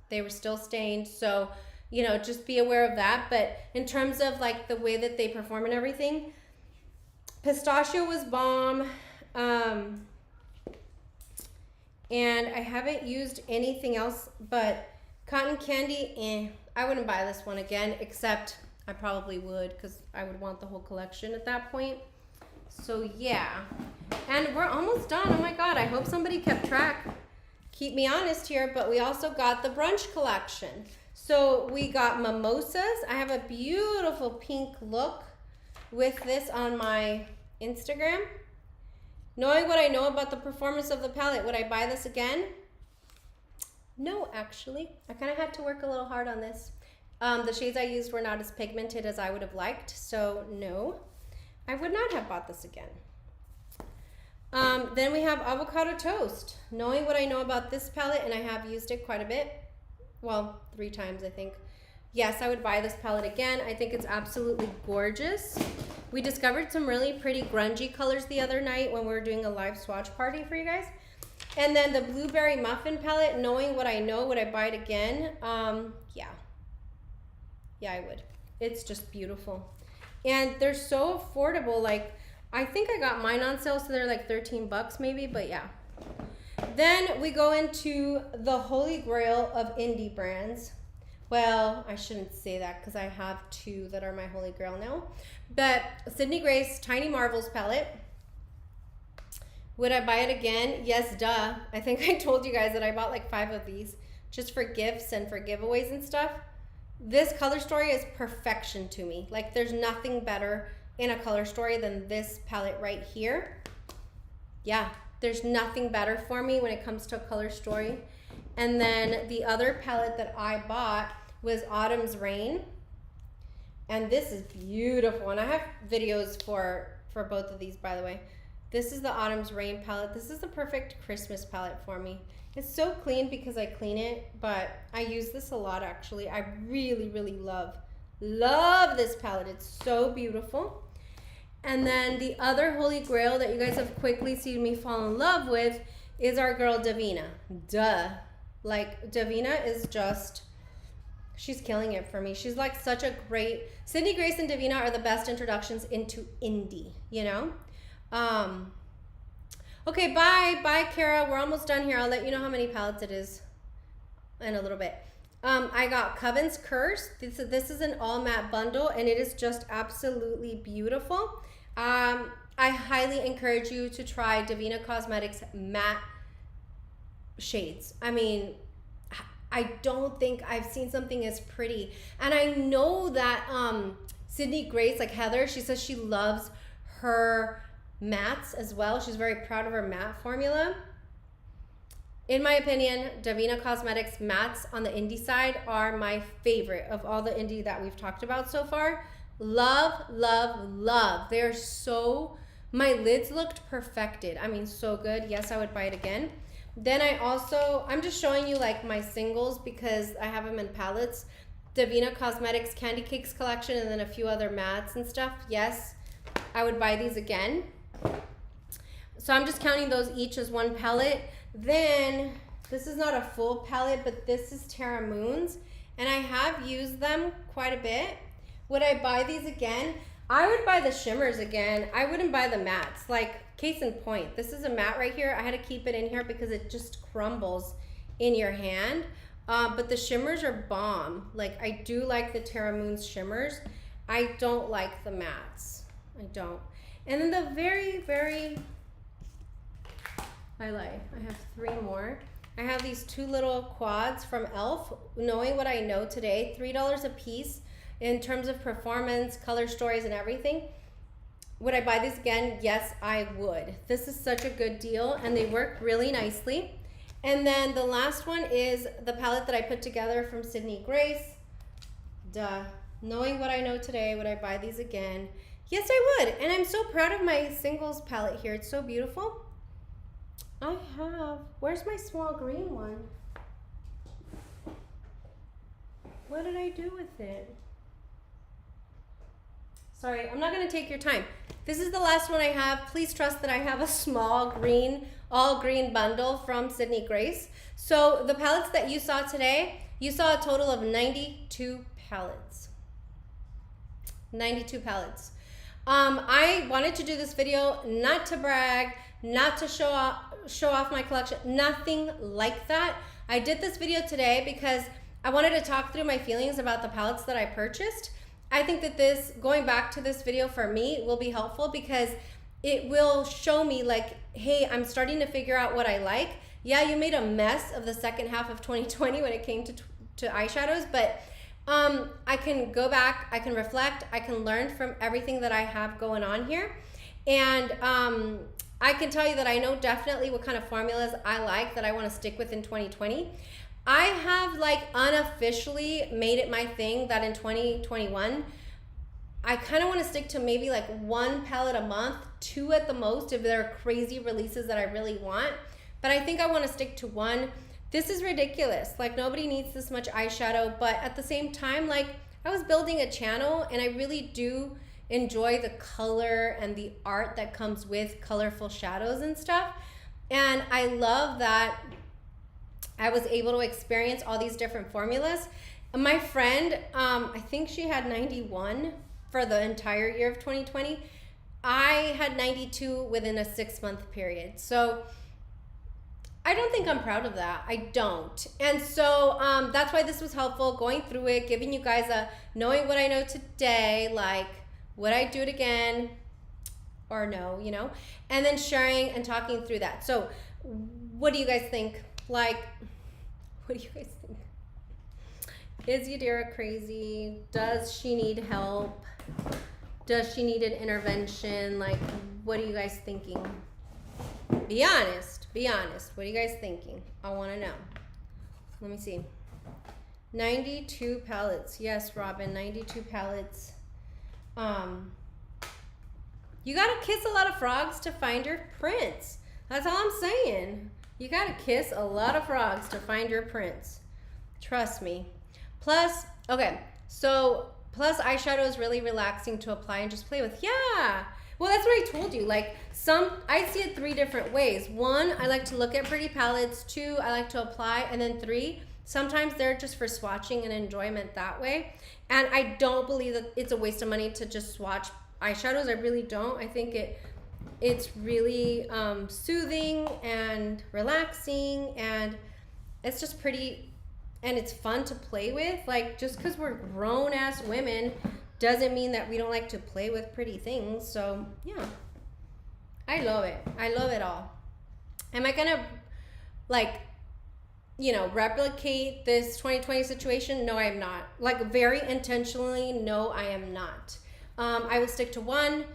they were still stained. So, you know, just be aware of that. But in terms of like the way that they perform and everything, pistachio was bomb. And I haven't used anything else, but cotton candy, I wouldn't buy this one again, except I probably would because I would want the whole collection at that point. So yeah, and we're almost done. Oh my God, I hope somebody kept track. Keep me honest here, but we also got the brunch collection. So we got mimosas. I have a beautiful pink look with this on my Instagram. Knowing what I know about the performance of the palette, would I buy this again? No, actually. I kind of had to work a little hard on this. The shades I used were not as pigmented as I would have liked, so no. I would not have bought this again. Then we have avocado toast. Knowing what I know about this palette, and I have used it quite a bit. Well, 3 times I think. Yes, I would buy this palette again. I think it's absolutely gorgeous. We discovered some really pretty grungy colors the other night when we were doing a live swatch party for you guys. And then the blueberry muffin palette, knowing what I know, would I buy it again? Yeah. Yeah, I would. It's just beautiful. And they're so affordable. Like, I think I got mine on sale, so they're like 13 bucks maybe, but yeah. Then we go into the holy grail of indie brands. Well, I shouldn't say that because I have 2 that are my holy grail now. But Sydney Grace Tiny Marvels palette. Would I buy it again? Yes, duh. I think I told you guys that I bought like 5 of these just for gifts and for giveaways and stuff. This color story is perfection to me. Like, there's nothing better in a color story than this palette right here. Yeah, there's nothing better for me when it comes to a color story. And then the other palette that I bought was Autumn's Rain. And this is beautiful. And I have videos for both of these, by the way. This is the Autumn's Rain palette. This is the perfect Christmas palette for me. It's so clean because I clean it, but I use this a lot actually. I really, really love this palette. It's so beautiful. And then the other holy grail that you guys have quickly seen me fall in love with is our girl Davina. Duh. Like, Davina is just, she's killing it for me. She's like such a great, Sydney Grace and Davina are the best introductions into indie, you know? Okay, bye, Kara. We're almost done here. I'll let you know how many palettes it is in a little bit. I got Coven's Curse. This is an all matte bundle, and it is just absolutely beautiful. I highly encourage you to try Davina Cosmetics matte shades. I mean, I don't think I've seen something as pretty. And I know that Sydney Grace, like Heather, she says she loves her mattes as well. She's very proud of her matte formula. In my opinion, Davina Cosmetics mattes on the indie side are my favorite of all the indie that we've talked about so far. Love, love, love. They're so, my lids looked perfected. I mean, so good. Yes, I would buy it again. Then I'm just showing you like my singles because I have them in palettes. Davina Cosmetics Candy Cakes collection and then a few other mattes and stuff. Yes, I would buy these again. So I'm just counting those each as one palette. Then, this is not a full palette, but this is Terra Moons. And I have used them quite a bit. Would I buy these again? I would buy the shimmers again. I wouldn't buy the mattes. Like, case in point, this is a matte right here. I had to keep it in here because it just crumbles in your hand. But the shimmers are bomb. Like, I do like the Terra Moons shimmers. I don't like the mattes. I don't. And then the very, very I lie. I have 3 more. I have these 2 little quads from e.l.f. Knowing what I know today, $3 a piece in terms of performance, color stories, and everything. Would I buy these again? Yes, I would. This is such a good deal, and they work really nicely. And then the last one is the palette that I put together from Sydney Grace. Duh. Knowing what I know today, would I buy these again? Yes, I would. And I'm so proud of my singles palette here. It's so beautiful. I have, where's my small green one? What did I do with it? Sorry, I'm not gonna take your time. This is the last one I have. Please trust that I have a small green, all green bundle from Sydney Grace. So the palettes that you saw today, you saw a total of 92 palettes. 92 palettes. I wanted to do this video not to brag, not to show off my collection, nothing like that. I did this video today because I wanted to talk through my feelings about the palettes that I purchased. I think that this, going back to this video for me, will be helpful because it will show me like, hey, I'm starting to figure out what I like. Yeah, you made a mess of the second half of 2020 when it came to eyeshadows, but I can go back, I can reflect, I can learn from everything that I have going on here. And I can tell you that I know definitely what kind of formulas I like that I want to stick with in 2020. I have like unofficially made it my thing that in 2021, I kind of want to stick to maybe like 1 palette a month, 2 at the most if there are crazy releases that I really want. But I think I want to stick to 1. This is ridiculous. Like nobody needs this much eyeshadow, but at the same time, like I was building a channel and I really do enjoy the color and the art that comes with colorful shadows and stuff. And I love that I was able to experience all these different formulas. My friend, I think she had 91 for the entire year of 2020. I had 92 within a 6-month period. So I don't think I'm proud of that. I don't. And so that's why this was helpful, going through it, giving you guys a knowing what I know today, like would I do it again or no, you know, and then sharing and talking through that. So what do you guys think? Like, what do you guys think? Is Yadira crazy? Does she need help? Does she need an intervention? Like, what are you guys thinking? Be honest. Be honest. What are you guys thinking? I want to know. Let me see. 92 palettes. Yes, Robin, 92 palettes. You gotta kiss a lot of frogs to find your prince. That's all I'm saying. You gotta kiss a lot of frogs to find your prince. Trust me. Plus, okay, so plus eyeshadow is really relaxing to apply and just play with. Yeah. Well, that's what I told you. Like I see it 3 different ways. 1, I like to look at pretty palettes. 2, I like to apply. And then 3, sometimes they're just for swatching and enjoyment that way. And I don't believe that it's a waste of money to just swatch eyeshadows. I really don't. I think it's really soothing and relaxing, and it's just pretty, and it's fun to play with. Like, just because we're grown-ass women doesn't mean that we don't like to play with pretty things. So yeah, I love it. I love it all. Am I gonna like, you know, replicate this 2020 situation? No, I am not. Like, very intentionally, no, I am not. I will stick to 1,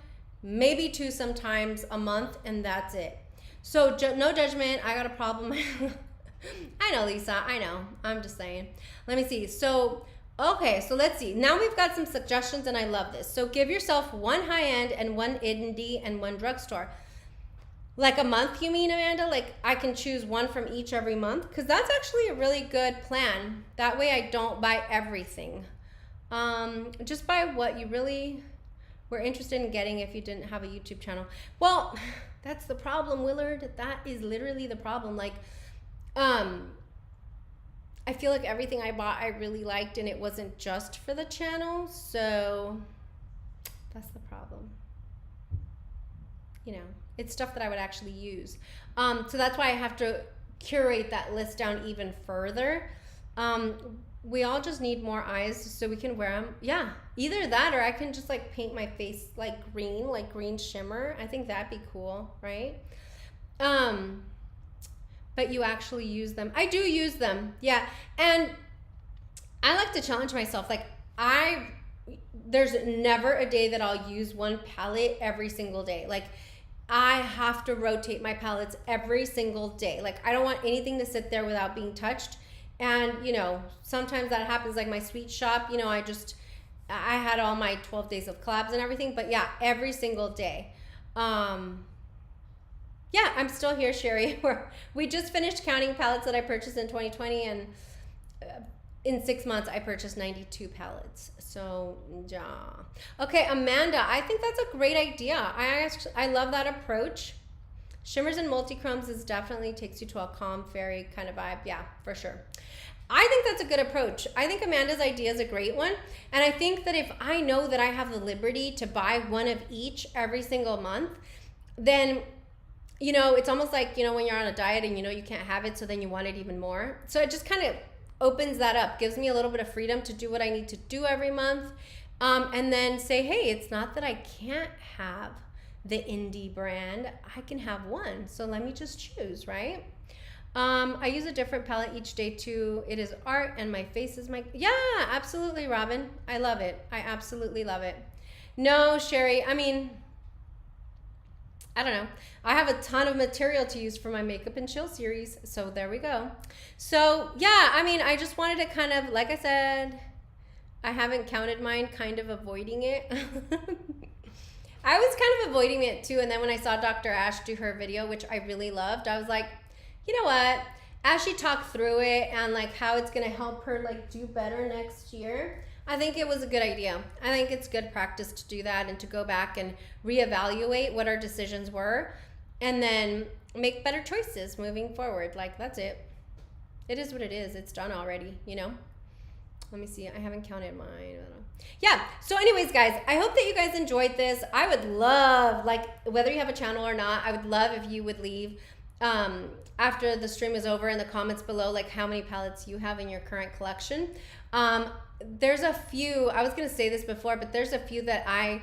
maybe 2 sometimes a month, and that's it. So no judgment. I got a problem. I know, Lisa. I know. I'm just saying. Let me see. So, okay. So let's see. Now we've got some suggestions, and I love this. So give yourself 1 high-end and 1 indie and 1 drugstore. Like a month, you mean, Amanda? Like I can choose 1 from each every month? Because that's actually a really good plan. That way I don't buy everything. Just buy what you really were interested in getting if you didn't have a YouTube channel. Well, that's the problem, Willard. That is literally the problem. Like, I feel like everything I bought I really liked, and it wasn't just for the channel. So that's the problem. You know, it's stuff that I would actually use. So that's why I have to curate that list down even further. We all just need more eyes so we can wear them. Yeah, either that or I can just like paint my face like green shimmer. I think that'd be cool, right? but you actually use them. I do use them, yeah. And I like to challenge myself. Like there's never a day that I'll use one palette every single day. Like I have to rotate my palettes every single day. Like I don't want anything to sit there without being touched. And you know, sometimes that happens, like my sweet shop, you know, I had all my 12 days of collabs and everything, but yeah, every single day. Yeah, I'm still here, Sherry. We just finished counting palettes that I purchased in 2020, and in 6 months I purchased 92 palettes. So yeah. Okay, Amanda, I think that's a great idea. I love that approach. Shimmers and multi-chromes is definitely takes you to a calm fairy kind of vibe. Yeah, for sure. I think that's a good approach. I think Amanda's idea is a great one. And I think that if I know that I have the liberty to buy one of each every single month, then, you know, it's almost like, you know, when you're on a diet and you know you can't have it, so then you want it even more. So it just kind of opens that up, gives me a little bit of freedom to do what I need to do every month. And then say, hey, it's not that I can't have the indie brand, I can have one. So let me just choose, right? I use a different palette each day too. It is art and my face is my, yeah, absolutely, Robin. I love it. I absolutely love it. No, Sherry, I mean, I don't know. I have a ton of material to use for my Makeup and Chill series. So there we go. So yeah, I mean, I just wanted to kind of, like I said, I haven't counted mine, kind of avoiding it. I was kind of avoiding it too. And then when I saw Dr. Ash do her video, which I really loved, I was like, you know what? As she talked through it and like how it's going to help her like do better next year, I think it was a good idea. I think it's good practice to do that and to go back and reevaluate what our decisions were and then make better choices moving forward. Like, that's it. It is what it is. It's done already, you know? Let me see. I haven't counted mine. I don't know. Yeah. So anyways, guys, I hope that you guys enjoyed this. I would love, like, whether you have a channel or not, I would love if you would leave after the stream is over in the comments below, like how many palettes you have in your current collection. There's a few, I was going to say this before, but there's a few that I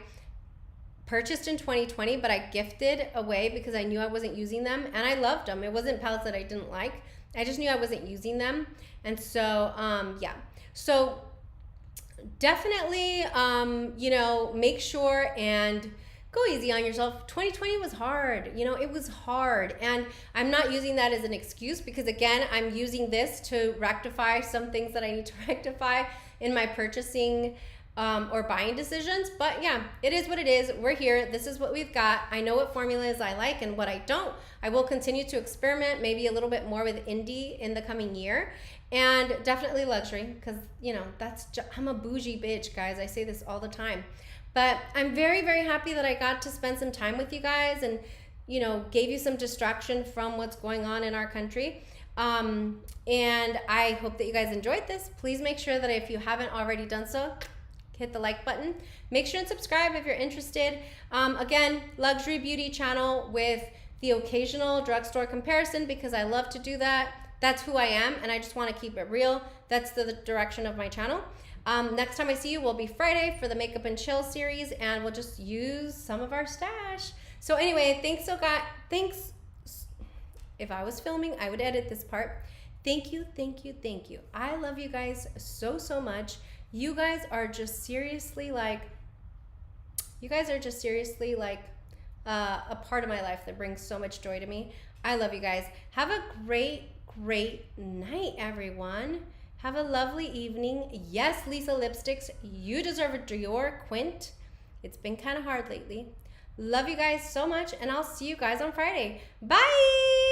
purchased in 2020, but I gifted away because I knew I wasn't using them and I loved them. It wasn't palettes that I didn't like. I just knew I wasn't using them. And so, yeah. So definitely, you know, make sure and go easy on yourself. 2020 was hard. You know, it was hard. And I'm not using that as an excuse because, again, I'm using this to rectify some things that I need to rectify in my purchasing or buying decisions. But yeah, it is what it is. We're here. This is what we've got. I know what formulas I like and what I don't. I will continue to experiment maybe a little bit more with indie in the coming year. And definitely luxury because, you know, I'm a bougie bitch, guys. I say this all the time. But I'm very, very happy that I got to spend some time with you guys and, you know, gave you some distraction from what's going on in our country. And I hope that you guys enjoyed this. Please make sure that if you haven't already done so, hit the like button. Make sure and subscribe if you're interested. Again, luxury beauty channel with the occasional drugstore comparison because I love to do that. That's who I am, and I just want to keep it real. That's the direction of my channel. Next time I see you will be Friday for the Makeup and Chill series, and we'll just use some of our stash. So anyway, thanks. If I was filming, I would edit this part. Thank you, thank you, thank you. I love you guys so, so much. You guys are just seriously like, a part of my life that brings so much joy to me. I love you guys. Have a great night, everyone. Have a lovely evening. Yes, Lisa Lipsticks, you deserve a Dior quint. It's been kind of hard lately. Love you guys so much, and I'll see you guys on Friday. Bye!